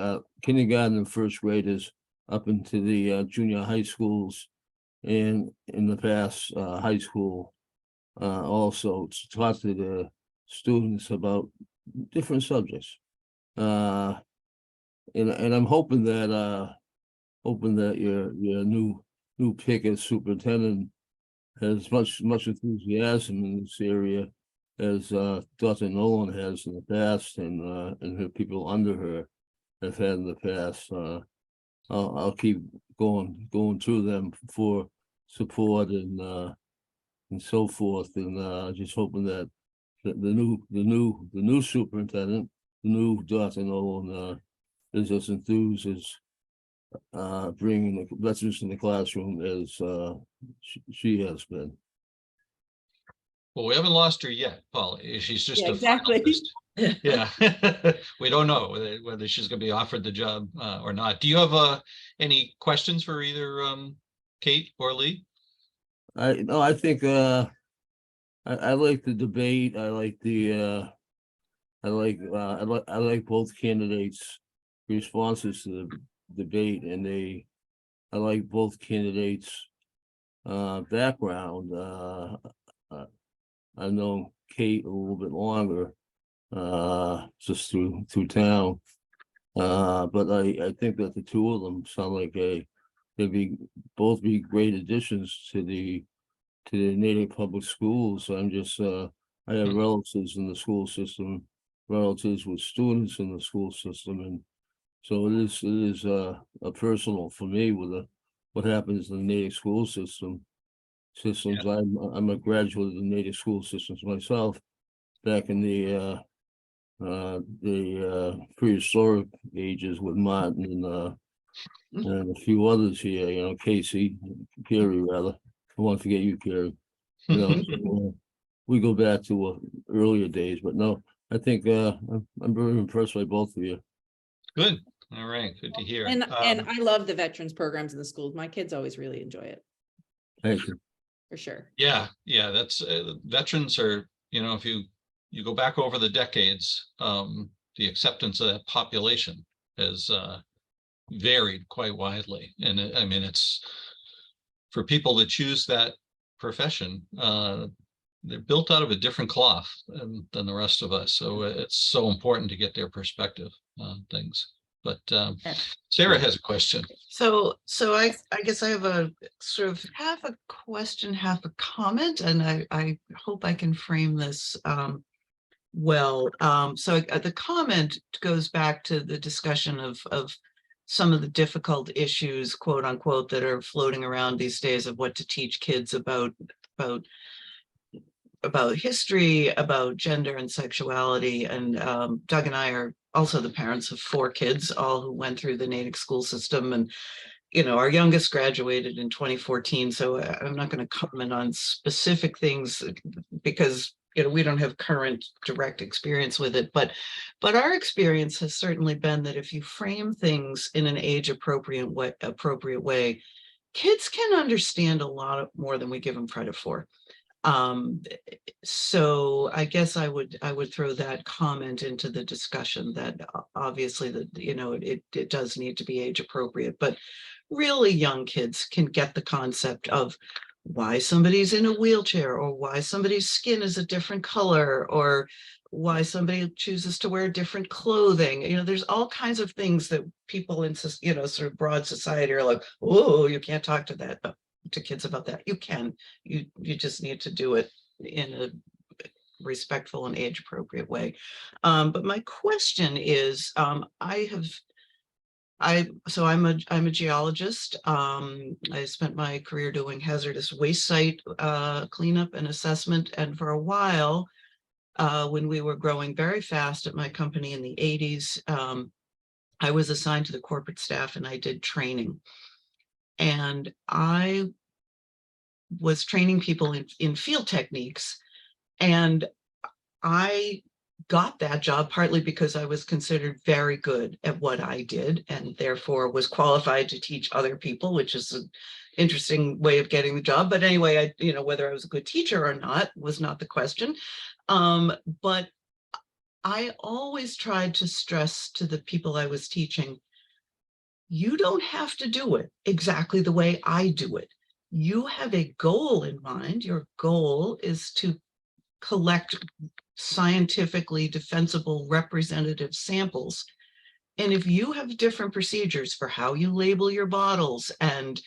kindergarten and first graders, up into the junior high schools, and in the past, high school, also to talk to the students about different subjects. And I'm hoping that your new pick as superintendent has much enthusiasm in this area as Dr. Nolan has in the past, and her people under her have had in the past. I'll keep going to them for support and so forth, and just hoping that the new superintendent, the new Dr. Nolan, is as enthused as bringing the veterans in the classroom as she has been. Well, we haven't lost her yet, Polly. She's just Yeah, a exactly. finalist. Yeah. We don't know whether she's going to be offered the job or not. Do you have any questions for either Kate or Leigh? I think I like the debate. I like the, I like both candidates' responses to the debate, and I like both candidates' background. I've known Kate a little bit longer, just through town. But I think that the two of them sound like they'd both be great additions to the Native public schools. I have Hmm. relatives in the school system, relatives with students in the school system, and so it is a personal for me with what happens in the Native school systems. I'm a graduate of the Native school systems myself back in the prehistoric ages with Martin and a few others here, Casey, Carrie rather. I want to forget you, Carrie. So, we go back to earlier days, but no, I think I'm very impressed by both of you. Good. All right. Good to hear. And I love the veterans programs in the schools. My kids always really enjoy it, Thank you. for sure. Yeah, that's veterans are, if you go back over the decades, the acceptance of that population has varied quite widely. And I mean, it's for people that choose that profession, they're built out of a different cloth than the rest of us. So it's so important to get their perspective on things. But Sarah has a question. So I guess I have a sort of half a question, half a comment, and I hope I can frame this well. So the comment goes back to the discussion of some of the difficult issues, quote unquote, that are floating around these days of what to teach kids about history, about gender and sexuality. And Doug and I are also the parents of 4 kids, all who went through the Natick school system. And, our youngest graduated in 2014. So I'm not going to comment on specific things because, we don't have current direct experience with it. But our experience has certainly been that if you frame things in an age appropriate way, kids can understand a lot more than we give them credit for. So I guess I would throw that comment into the discussion that obviously that, it does need to be age appropriate, but really young kids can get the concept of why somebody's in a wheelchair, or why somebody's skin is a different color, or why somebody chooses to wear different clothing. There's all kinds of things that people in, sort of broad society are like, oh, you can't talk to kids about that. You can. You just need to do it in a respectful and age appropriate way. But my question is, I'm a geologist. I spent my career doing hazardous waste site cleanup and assessment. And for a while, when we were growing very fast at my company in the 80s, I was assigned to the corporate staff and I did training. And I was training people in field techniques. And I got that job partly because I was considered very good at what I did, and therefore was qualified to teach other people, which is an interesting way of getting the job. But anyway, whether I was a good teacher or not was not the question. But I always tried to stress to the people I was teaching, you don't have to do it exactly the way I do it. You have a goal in mind. Your goal is to collect scientifically defensible representative samples. And if you have different procedures for how you label your bottles and,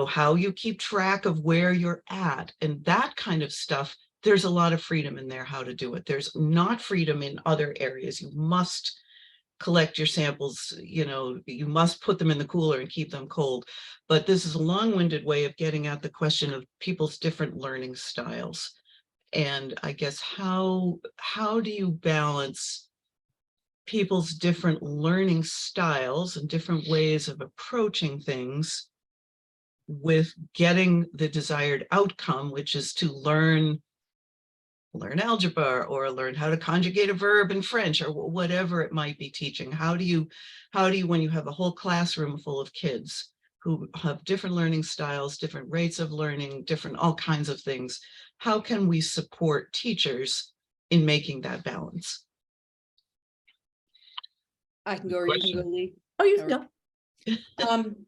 how you keep track of where you're at and that kind of stuff, there's a lot of freedom in there how to do it. There's not freedom in other areas. You must collect your samples, you must put them in the cooler and keep them cold. But this is a long-winded way of getting at the question of people's different learning styles. And I guess how do you balance people's different learning styles and different ways of approaching things with getting the desired outcome, which is to learn algebra or learn how to conjugate a verb in French or whatever it might be teaching? How do you, when you have a whole classroom full of kids, who have different learning styles, different rates of learning, different, all kinds of things. How can we support teachers in making that balance? I can go, or you can go, Question. Leigh. Oh, you Or- go. Um,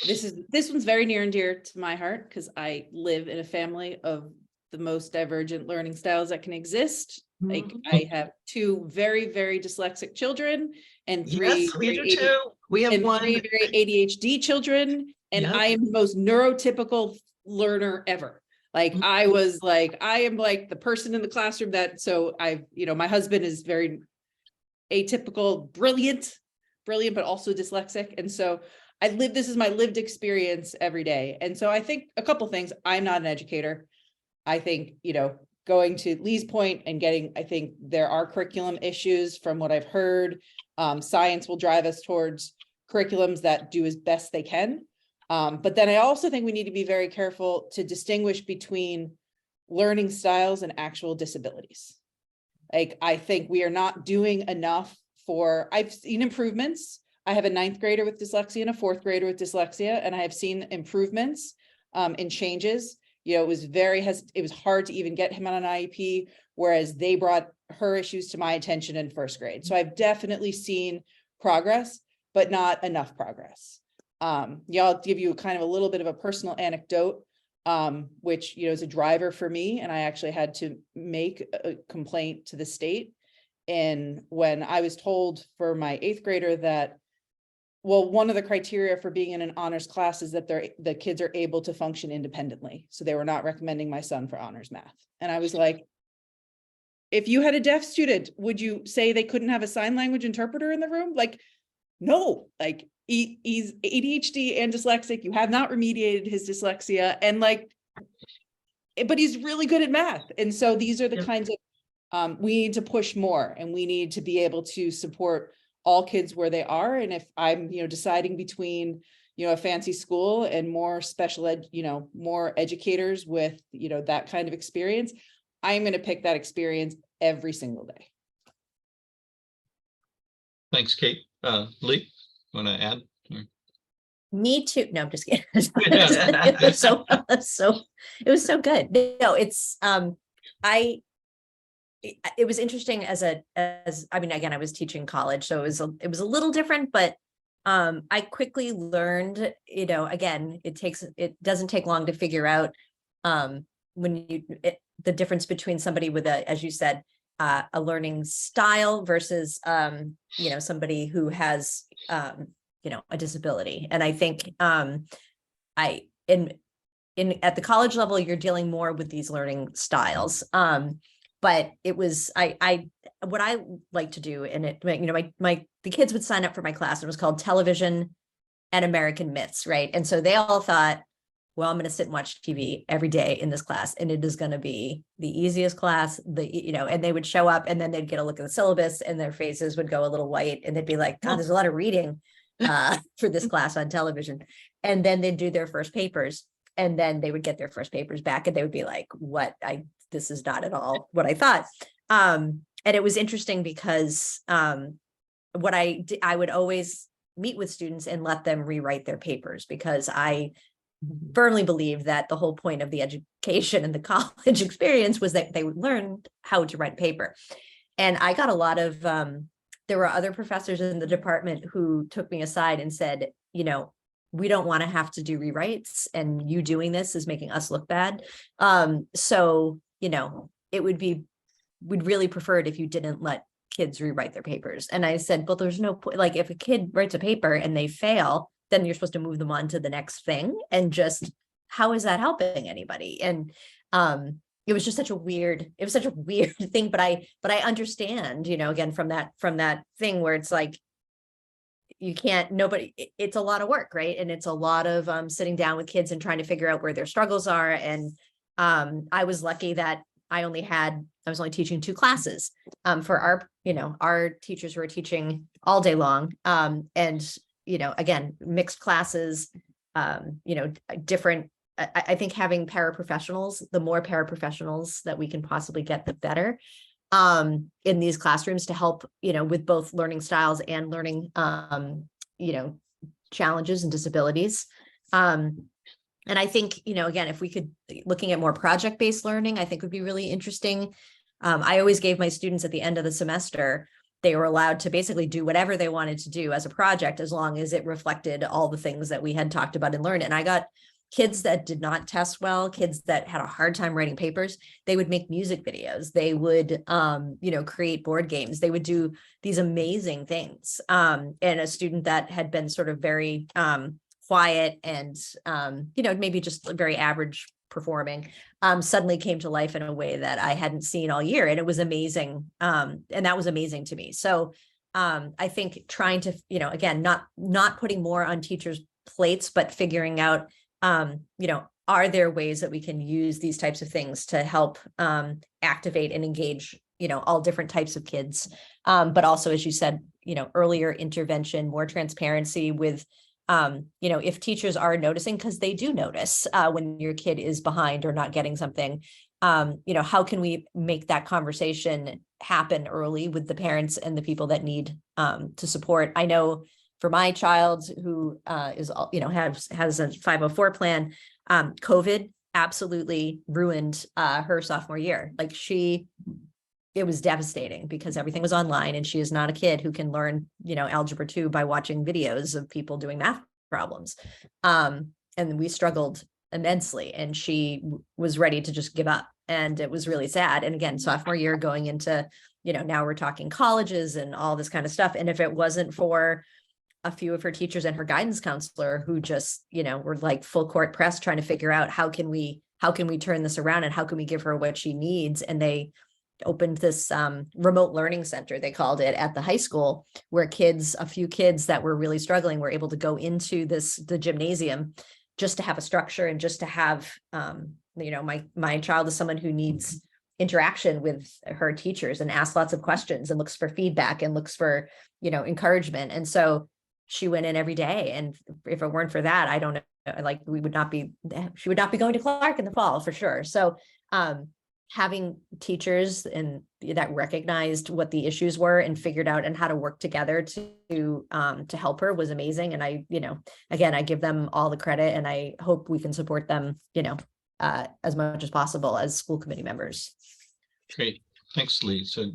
this one's very near and dear to my heart because I live in a family of the most divergent learning styles that can exist. Like Mhm. I have two very, very dyslexic children and three Yes, we very do too. We have and one. three very ADHD children, and Yep. I am the most neurotypical learner ever. Like I was like, I am like the person in the classroom that, so I've, my husband is very atypical, brilliant, but also dyslexic. And so this is my lived experience every day. And so I think a couple things, I'm not an educator. I think, going to Leigh's point and I think there are curriculum issues from what I've heard. Science will drive us towards curriculums that do as best they can. But then I also think we need to be very careful to distinguish between learning styles and actual disabilities. Like, I think we are not doing enough I've seen improvements. I have a 9th grader with dyslexia and a 4th grader with dyslexia, and I have seen improvements in changes. It was hard to even get him on an IEP, whereas they brought her issues to my attention in 1st grade. So I've definitely seen progress, but not enough progress. I'll give you kind of a little bit of a personal anecdote, which, is a driver for me. And I actually had to make a complaint to the state. And when I was told for my 8th grader that, well, one of the criteria for being in an honors class is that the kids are able to function independently. So they were not recommending my son for honors math. And I was like, if you had a deaf student, would you say they couldn't have a sign language interpreter in the room? Like, no, like he's ADHD and dyslexic. You have not remediated his dyslexia, and but he's really good at math. And so these are the Yep. kinds of, we need to push more, and we need to be able to support all kids where they are. And if I'm, deciding between, a fancy school and more special ed, more educators with, that kind of experience, I'm going to pick that experience every single day. Thanks, Kate. Leigh, want to add? Me too. No, I'm just kidding. It was it was so good. No, it's it was interesting again, I was teaching college, so it was a little different, but I quickly learned, again, it doesn't take long to figure out the difference between somebody with as you said, a learning style versus somebody who has a disability. And I think at the college level, you're dealing more with these learning styles. But it was, what I like to do, and the kids would sign up for my class. It was called Television and American Myths, right? And so they all thought, well, I'm going to sit and watch TV every day in this class, and it is going to be the easiest class, and they would show up, and then they'd get a look at the syllabus, and their faces would go a little white, and they'd be like, God, there's a lot of reading for this class on television. And then they'd do their first papers, and then they would get their first papers back, and they would be like, this is not at all what I thought. And it was interesting because what I would always meet with students and let them rewrite their papers, because I firmly believe that the whole point of the education and the college experience was that they would learn how to write paper. And I got a lot of, there were other professors in the department who took me aside and said, we don't want to have to do rewrites, and you doing this is making us look bad. So, we'd really prefer it if you didn't let kids rewrite their papers. And I said, well, there's no point. Like, if a kid writes a paper and they fail, then you're supposed to move them on to the next thing. And just, how is that helping anybody? And it was just such a weird thing, but I understand, again, from that thing where it's like, you can't, it's a lot of work, right? And it's a lot of sitting down with kids and trying to figure out where their struggles are. And I was lucky that I was only teaching 2 classes for our teachers who are teaching all day long. And, again, mixed classes, different, I think having paraprofessionals, the more paraprofessionals that we can possibly get, the better in these classrooms to help, with both learning styles and learning, challenges and disabilities. And I think, again, if we could, looking at more project-based learning, I think would be really interesting. I always gave my students at the end of the semester, they were allowed to basically do whatever they wanted to do as a project, as long as it reflected all the things that we had talked about and learned. And I got kids that did not test well, kids that had a hard time writing papers. They would make music videos. They would, create board games. They would do these amazing things. And a student that had been sort of very quiet and, maybe just very average performing, suddenly came to life in a way that I hadn't seen all year. And it was amazing. And that was amazing to me. So I think trying to, again, not putting more on teachers' plates, but figuring out, are there ways that we can use these types of things to help activate and engage, all different types of kids. But also, as you said, earlier intervention, more transparency with, if teachers are noticing, because they do notice when your kid is behind or not getting something, how can we make that conversation happen early with the parents and the people that need to support? I know for my child who has a 504 plan, COVID absolutely ruined her sophomore year. Like it was devastating because everything was online, and she is not a kid who can learn, algebra 2 by watching videos of people doing math problems. And we struggled immensely, and she was ready to just give up. And it was really sad. And again, sophomore year going into, now we're talking colleges and all this kind of stuff. And if it wasn't for a few of her teachers and her guidance counselor who just, were like full court press trying to figure out how can we turn this around and how can we give her what she needs. And they opened this remote learning center, they called it, at the high school, where a few kids that were really struggling were able to go into the gymnasium just to have a structure and just to have, my child is someone who needs interaction with her teachers and asks lots of questions and looks for feedback and looks for, encouragement. And so she went in every day. And if it weren't for that, I don't know, she would not be going to Clark in the fall for sure. So, having teachers and that recognized what the issues were and figured out and how to work together to help her was amazing. And I, again, I give them all the credit, and I hope we can support them, as much as possible as school committee members. Great. Thanks, Leigh. So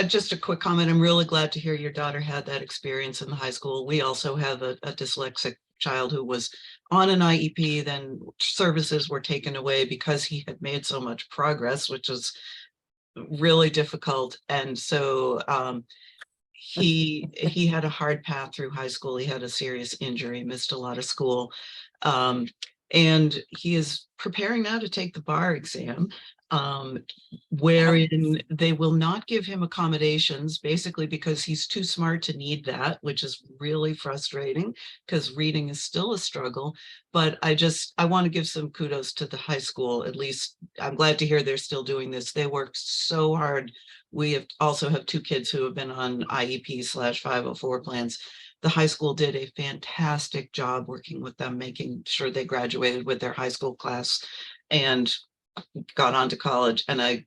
just a quick comment. I'm really glad to hear your daughter had that experience in the high school. We also have a dyslexic child who was on an IEP, then services were taken away because he had made so much progress, which was really difficult. And so he had a hard path through high school. He had a serious injury, missed a lot of school. And he is preparing now to take the bar exam, wherein they will not give him accommodations, basically because he's too smart to need that, which is really frustrating because reading is still a struggle. But I want to give some kudos to the high school. At least I'm glad to hear they're still doing this. They worked so hard. We also have 2 kids who have been on IEP/504 plans. The high school did a fantastic job working with them, making sure they graduated with their high school class and got on to college. And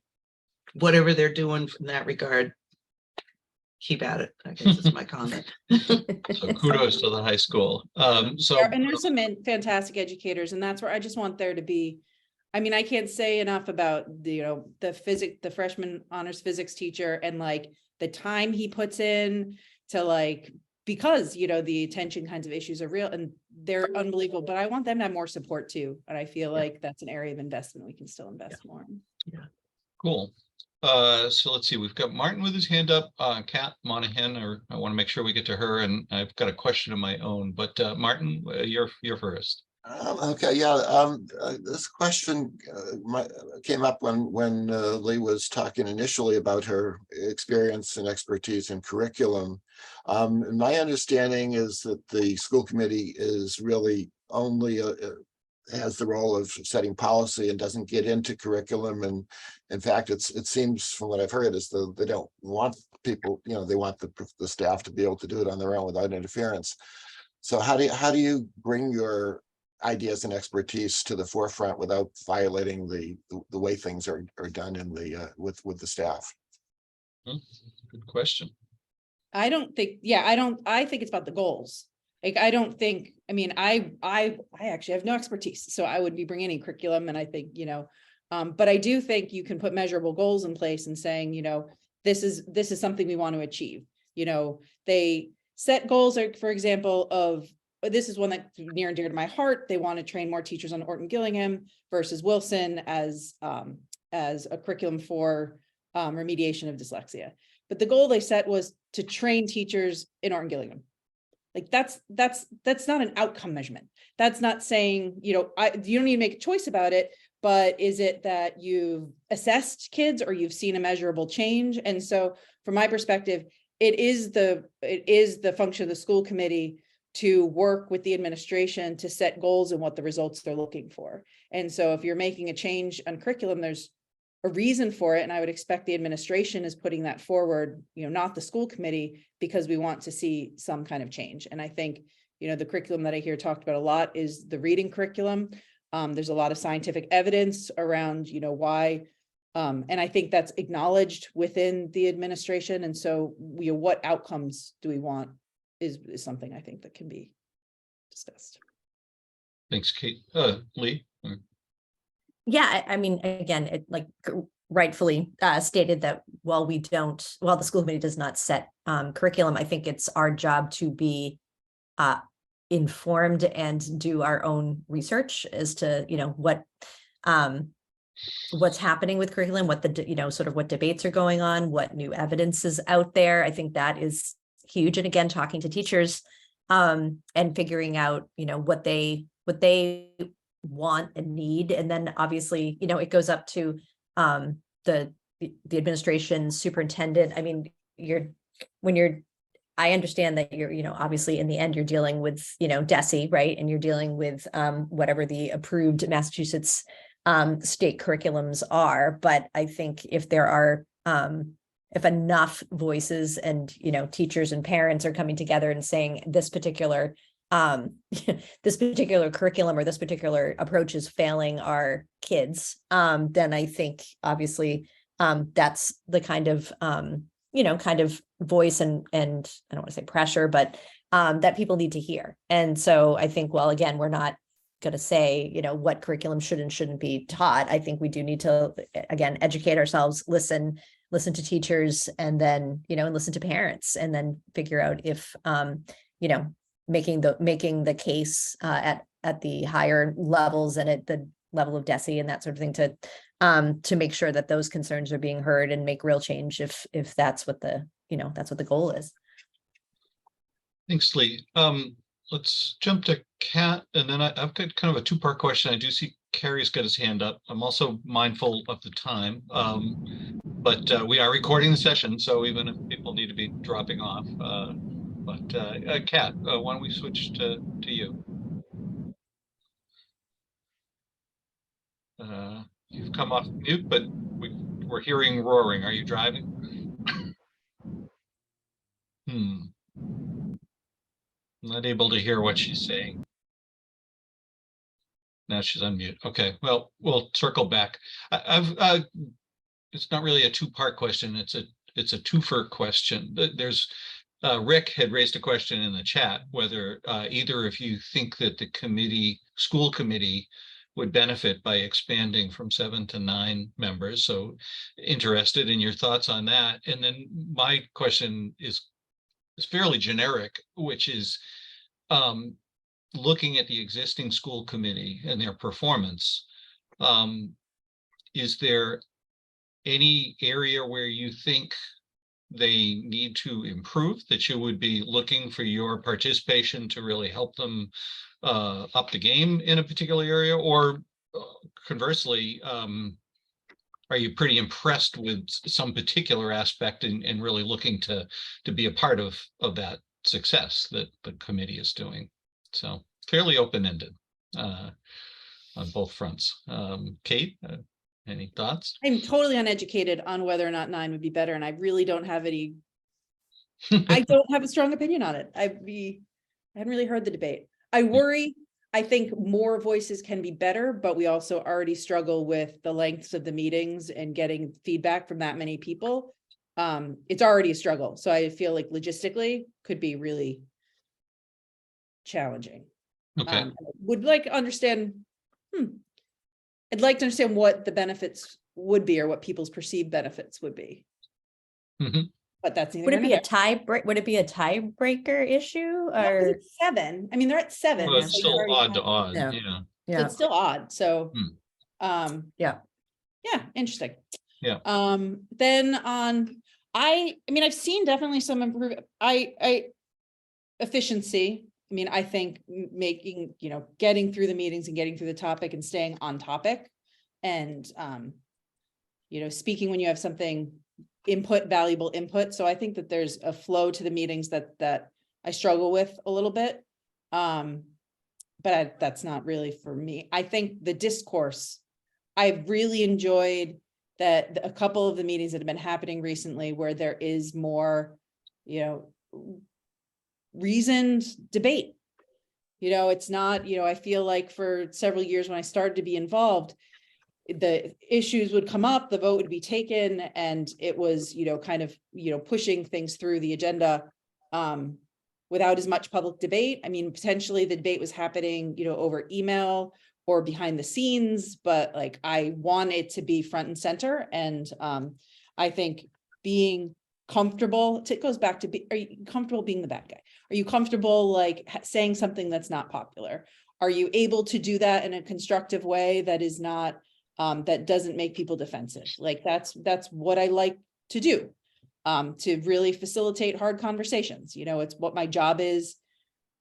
whatever they're doing in that regard, keep at it, I guess is my comment. So kudos to the high school. And there's some fantastic educators, and that's where I just want there to be. I mean, I can't say enough about the freshman honors physics teacher and like the time he puts in to because the attention kinds of issues are real and they're unbelievable, but I want them to have more support too. And I feel like that's an area of investment we can still invest more in. Yeah. Cool. So let's see, we've got Martin with his hand up, Kat Monahan, or I want to make sure we get to her, and I've got a question of my own, but Martin, you're first. Okay, yeah. This question came up when Leigh was talking initially about her experience and expertise in curriculum. My understanding is that the school committee is really only has the role of setting policy and doesn't get into curriculum. And in fact, it seems from what I've heard is that they don't want people, they want the staff to be able to do it on their own without interference. So how do you bring your ideas and expertise to the forefront without violating the way things are done in with the staff? Good question. I think it's about the goals. Like, I don't think, I mean, I actually have no expertise, so I would be bringing any curriculum, and I think, but I do think you can put measurable goals in place and saying, this is something we want to achieve. They set goals, like, for example, this is one that's near and dear to my heart. They want to train more teachers on Orton Gillingham versus Wilson as a curriculum for remediation of dyslexia. But the goal they set was to train teachers in Orton Gillingham. Like, that's not an outcome measurement. That's not saying, you don't need to make a choice about it, but is it that you've assessed kids or you've seen a measurable change? And so from my perspective, it is the function of the school committee to work with the administration to set goals and what the results they're looking for. And so if you're making a change on curriculum, there's a reason for it. And I would expect the administration is putting that forward, not the school committee, because we want to see some kind of change. And I think, the curriculum that I hear talked about a lot is the reading curriculum. There's a lot of scientific evidence around, why, and I think that's acknowledged within the administration. And so, what outcomes do we want is something I think that can be discussed. Thanks, Kate. Leigh? Yeah, I mean, again, it rightfully stated that while the school committee does not set curriculum, I think it's our job to be informed and do our own research as to, what's happening with curriculum, what sort of what debates are going on, what new evidence is out there. I think that is huge. And again, talking to teachers and figuring out, what they want and need. And then obviously, it goes up to the administration superintendent. I mean, I understand that you're, obviously in the end, you're dealing with, DESE, right? And you're dealing with whatever the approved Massachusetts state curriculums are. But I think if there are, if enough voices and, teachers and parents are coming together and saying this particular curriculum or this particular approach is failing our kids, then I think obviously that's the kind of voice and I don't want to say pressure, but that people need to hear. And so I think, well, again, we're not going to say, what curriculum should and shouldn't be taught. I think we do need to, again, educate ourselves, listen to teachers, and then, and listen to parents, and then figure out if, making the case at the higher levels and at the level of DESE and that sort of thing to make sure that those concerns are being heard and make real change if that's what the goal is. Thanks, Leigh. Let's jump to Kat, and then I've got kind of a two-part question. I do see Carrie's got his hand up. I'm also mindful of the time, but we are recording the session, so even if people need to be dropping off, but Kat, why don't we switch to you? You've come off mute, but we're hearing roaring. Are you driving? Not able to hear what she's saying. Now she's on mute. Okay, well, we'll circle back. It's not really a two-part question. It's a twofer question. There's Rick had raised a question in the chat whether either of you think that the school committee would benefit by expanding from 7 to 9 members. So interested in your thoughts on that. And then my question is fairly generic, which is looking at the existing school committee and their performance. Is there any area where you think they need to improve, that you would be looking for your participation to really help them up the game in a particular area? Or conversely, are you pretty impressed with some particular aspect and really looking to be a part of that success that the committee is doing? So fairly open-ended on both fronts. Kate, any thoughts? I'm totally uneducated on whether or not 9 would be better, and I really don't have any. I don't have a strong opinion on it. I hadn't really heard the debate. I worry. I think more voices can be better, but we also already struggle with the lengths of the meetings and getting feedback from that many people. It's already a struggle. So I feel like logistically could be really challenging. Okay, Would like to understand, I'd like to understand what the benefits would be or what people's perceived benefits would be. Mhm. But that's neither Would here it nor be a there. tie break? Would it be a tiebreaker issue No, 'cause or? it's 7. I mean, they're at 7. well, so it's you've still already odd to had- odd, Yeah. yeah, So Yeah, it's still odd. So, yeah. yeah, interesting. Yeah. Then on, I mean, I've seen definitely some improvement. Efficiency. I mean, I think making, getting through the meetings and getting through the topic and staying on topic and, speaking when you have something valuable input. So I think that there's a flow to the meetings that I struggle with a little bit. But that's not really for me. I think the discourse, I've really enjoyed that a couple of the meetings that have been happening recently where there is more, reasoned debate. It's not, I feel like for several years when I started to be involved, the issues would come up, the vote would be taken, and it was, kind of, pushing things through the agenda without as much public debate. I mean, potentially the debate was happening, over email or behind the scenes, but like I want it to be front and center. And I think being comfortable, it goes back to are you comfortable being the bad guy? Are you comfortable like saying something that's not popular? Are you able to do that in a constructive way that is not that doesn't make people defensive? Like that's what I like to do, to really facilitate hard conversations. It's what my job is,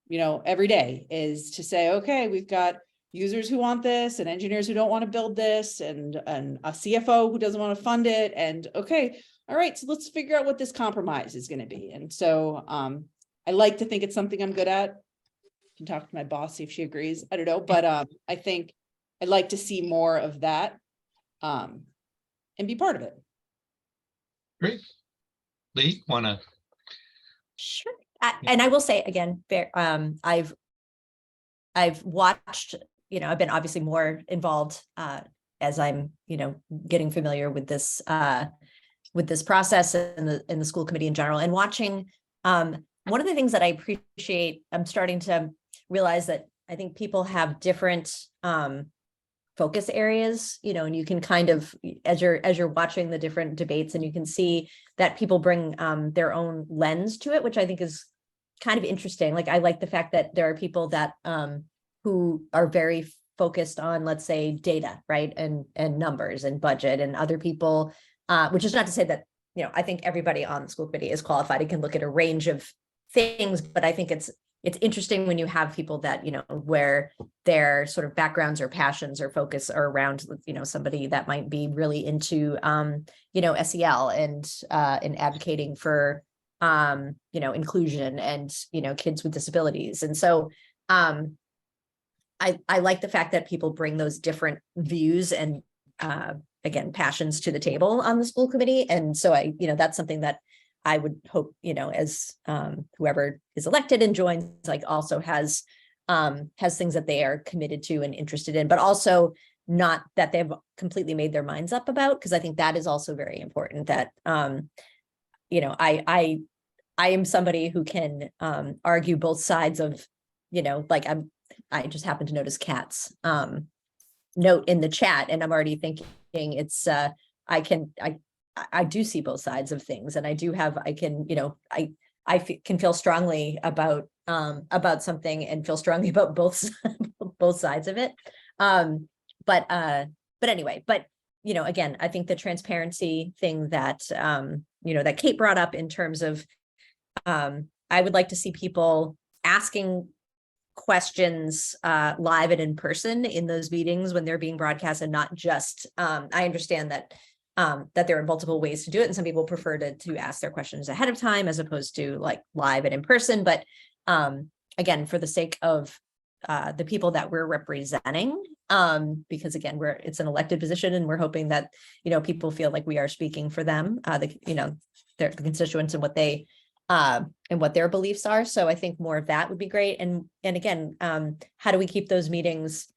every day, is to say, okay, we've got users who want this and engineers who don't want to build this and a CFO who doesn't want to fund it. And okay, all right, so let's figure out what this compromise is going to be. And so I like to think it's something I'm good at. I can talk to my boss, see if she agrees. I don't know, but I think I'd like to see more of that and be part of it. great. Leigh, wanna, Sure. And I will say again, I've watched, I've been obviously more involved as I'm, getting familiar with this process and the school committee in general, and watching. One of the things that I appreciate, I'm starting to realize that I think people have different focus areas, and you can kind of, as you're watching the different debates, and you can see that people bring their own lens to it, which I think is kind of interesting. Like I like the fact that there are people that who are very focused on, let's say, data, right, and numbers and budget, and other people, which is not to say that, I think everybody on the school committee is qualified and can look at a range of things, but I think it's interesting when you have people that, where their sort of backgrounds or passions or focus are around, somebody that might be really into, SEL and advocating for, inclusion and, kids with disabilities. And so I like the fact that people bring those different views and, again, passions to the table on the school committee. And so that's something that I would hope, as whoever is elected and joins, like also has things that they are committed to and interested in, but also not that they've completely made their minds up about, because I think that is also very important. That I am somebody who can argue both sides of, like I just happen to notice Kat's note in the chat, and I'm already thinking it's I do see both sides of things, and I can can feel strongly about something and feel strongly about both sides of it. But anyway, again, I think the transparency thing that that Kate brought up in terms of I would like to see people asking questions live and in person in those meetings when they're being broadcast, and not just I understand that there are multiple ways to do it, and some people prefer to ask their questions ahead of time as opposed to like live and in person. But again, for the sake of the people that we're representing, because again, it's an elected position, and we're hoping that people feel like we are speaking for them, their constituents and what they and what their beliefs are. So I think more of that would be great. And again, how do we keep those meetings,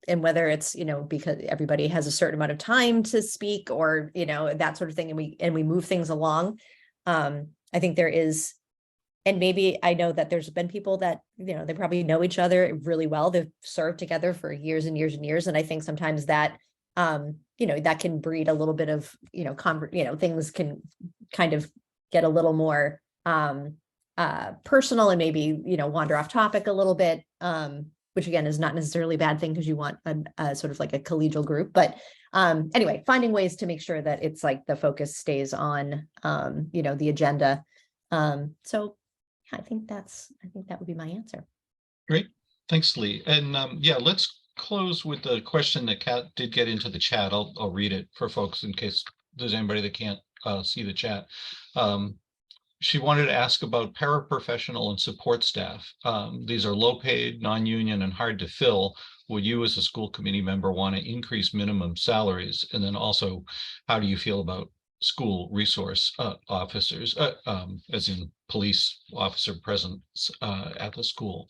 and whether it's, because everybody has a certain amount of time to speak, or, that sort of thing, and we move things along. I think there is and maybe I know that there's been people that, they probably know each other really well. They've served together for years and years and years. And I think sometimes that, that can breed a little bit of, things can kind of get a little more personal and maybe, wander off topic a little bit, which again is not necessarily a bad thing because you want a sort of like a collegial group. But anyway, finding ways to make sure that it's like the focus stays on, the agenda. So I think that would be my answer. Great. Thanks, Leigh. And yeah, let's close with the question that Kat did get into the chat. I'll read it for folks in case there's anybody that can't see the chat. She wanted to ask about paraprofessional and support staff. These are low paid, non-union, and hard to fill. Would you as a school committee member want to increase minimum salaries? And then also, how do you feel about school resource officers, as in police officer presence at the school?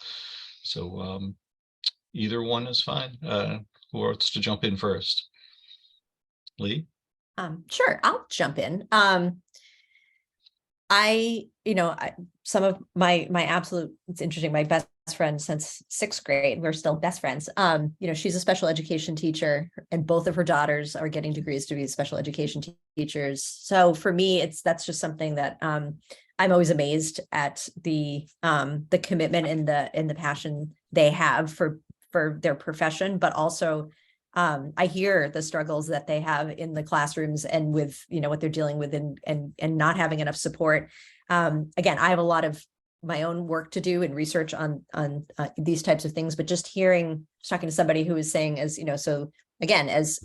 So either one is fine. Who wants to jump in first? Leigh? Sure, I'll jump in. Some of my absolute, it's interesting, my best friend since 6th grade, we're still best friends. She's a special education teacher and both of her daughters are getting degrees to be special education teachers. So for me, that's just something that I'm always amazed at the commitment and the passion they have for their profession, but also I hear the struggles that they have in the classrooms and with, what they're dealing with and not having enough support. Again, I have a lot of my own work to do and research on these types of things, but just talking to somebody who is saying, so again, as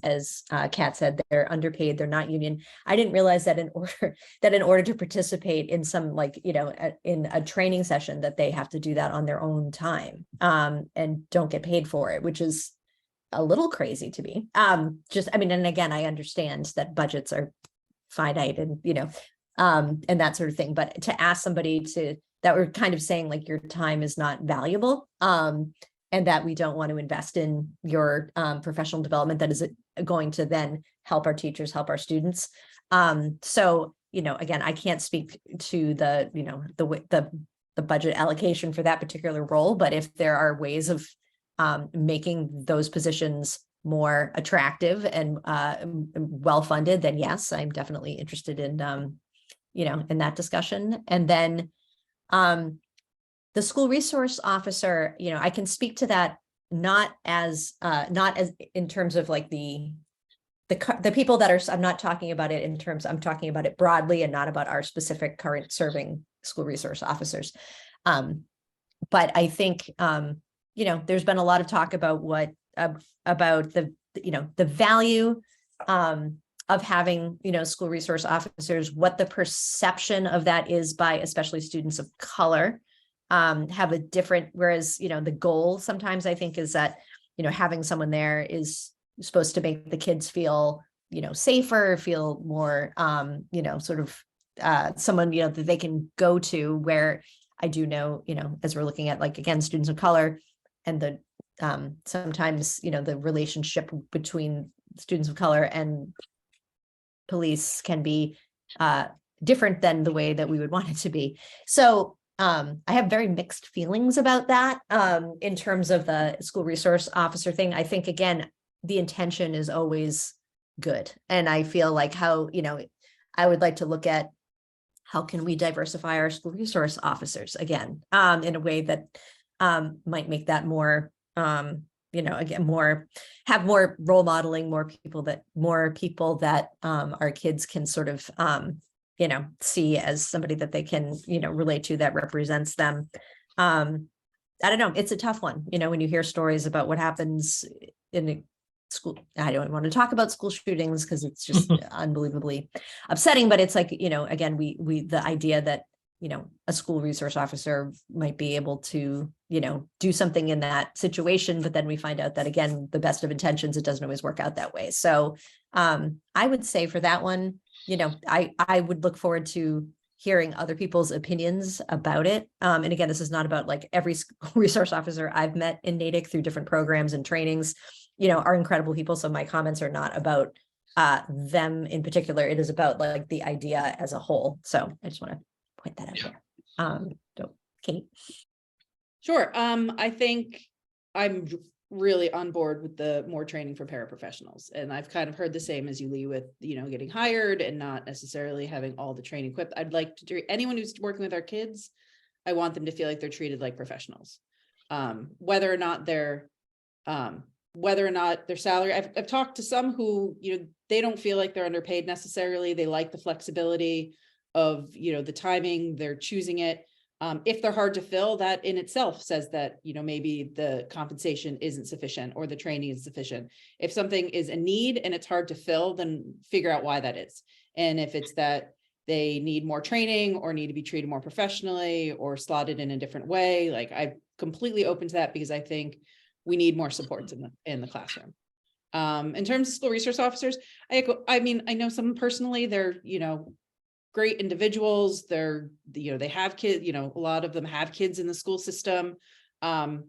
Kat said, they're underpaid, they're not union. I didn't realize that in order to participate in some in a training session that they have to do that on their own time and don't get paid for it, which is a little crazy to me. And again, I understand that budgets are finite and, and that sort of thing, but to ask somebody that we're kind of saying like your time is not valuable, and that we don't want to invest in your professional development that is going to then help our teachers, help our students. So, again, I can't speak to the budget allocation for that particular role, but if there are ways of making those positions more attractive and well-funded, then yes, I'm definitely interested in, in that discussion. And then the school resource officer, I can speak to that not as in terms of like the people that are, I'm not talking about it in terms, I'm talking about it broadly and not about our specific current serving school resource officers. But I think, there's been a lot of talk about about the value of having, school resource officers, what the perception of that is by especially students of color, have a different, whereas, the goal sometimes I think is that, having someone there is supposed to make the kids feel, safer, feel more, sort of someone, that they can go to, where I do know, as we're looking at, like, again, students of color and the sometimes, the relationship between students of color and police can be different than the way that we would want it to be. So I have very mixed feelings about that in terms of the school resource officer thing. I think, again, the intention is always good. And I feel like how, I would like to look at how can we diversify our school resource officers again, in a way that might make that more, again, have more role modeling, more people that our kids can sort of, see as somebody that they can, relate to, that represents them. I don't know. It's a tough one. When you hear stories about what happens in a school, I don't want to talk about school shootings because it's just unbelievably upsetting, but it's like, again, we the idea that, a school resource officer might be able to, do something in that situation, but then we find out that, again, the best of intentions, it doesn't always work out that way. So I would say for that one, I would look forward to hearing other people's opinions about it. And again, this is not about like every school resource officer I've met in Natick through different programs and trainings, are incredible people. So my comments are not about them in particular. It is about like the idea as a whole. So I just want to point that out there. So, Kate. Sure. I think I'm really on board with the more training for paraprofessionals. And I've kind of heard the same as you, Leigh, with, getting hired and not necessarily having all the training equipped. I'd like to do anyone who's working with our kids, I want them to feel like they're treated like professionals. Whether or not their salary, I've talked to some who, they don't feel like they're underpaid necessarily. They like the flexibility of, the timing, they're choosing it. If they're hard to fill, that in itself says that, maybe the compensation isn't sufficient or the training is sufficient. If something is a need and it's hard to fill, then figure out why that is. And if it's that they need more training or need to be treated more professionally or slotted in a different way, like I'm completely open to that, because I think we need more supports in the classroom. In terms of school resource officers, I mean, I know some personally, they're, great individuals. They're, they have kids, a lot of them have kids in the school system. But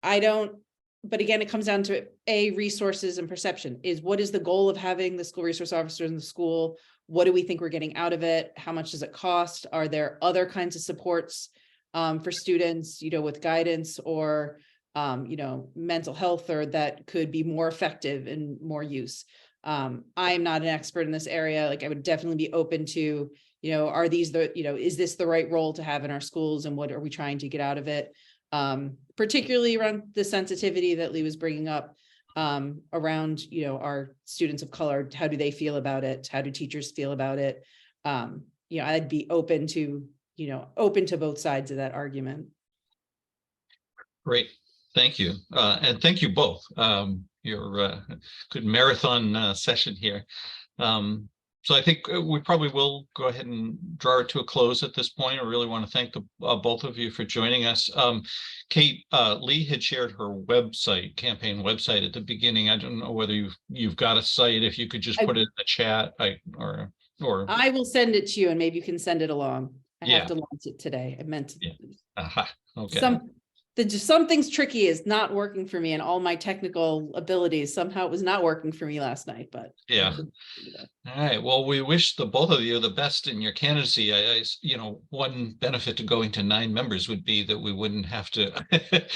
again, it comes down to resources and perception. What is the goal of having the school resource officer in the school? What do we think we're getting out of it? How much does it cost? Are there other kinds of supports for students, with guidance or, mental health, or that could be more effective and more use? I'm not an expert in this area. Like, I would definitely be open to, are these is this the right role to have in our schools, and what are we trying to get out of it? Particularly around the sensitivity that Leigh was bringing up, around, our students of color. How do they feel about it? How do teachers feel about it? I'd be open to both sides of that argument. Great, thank you. And thank you both. Your good marathon session here. So I think we probably will go ahead and draw it to a close at this point. I really want to thank both of you for joining us. Kate, Leigh had shared her website, campaign website at the beginning. I don't know whether you've got a site. If you could just put it in the chat, or I will send it to you, and maybe you can send it along. I Yeah. have to launch it today. I meant to. Yeah. Okay. Something's tricky is not working for me, and all my technical abilities. Somehow it was not working for me last night, but Yeah. All right. Well, we wish the both of you the best in your candidacy. One benefit to going to 9 members would be that we wouldn't have to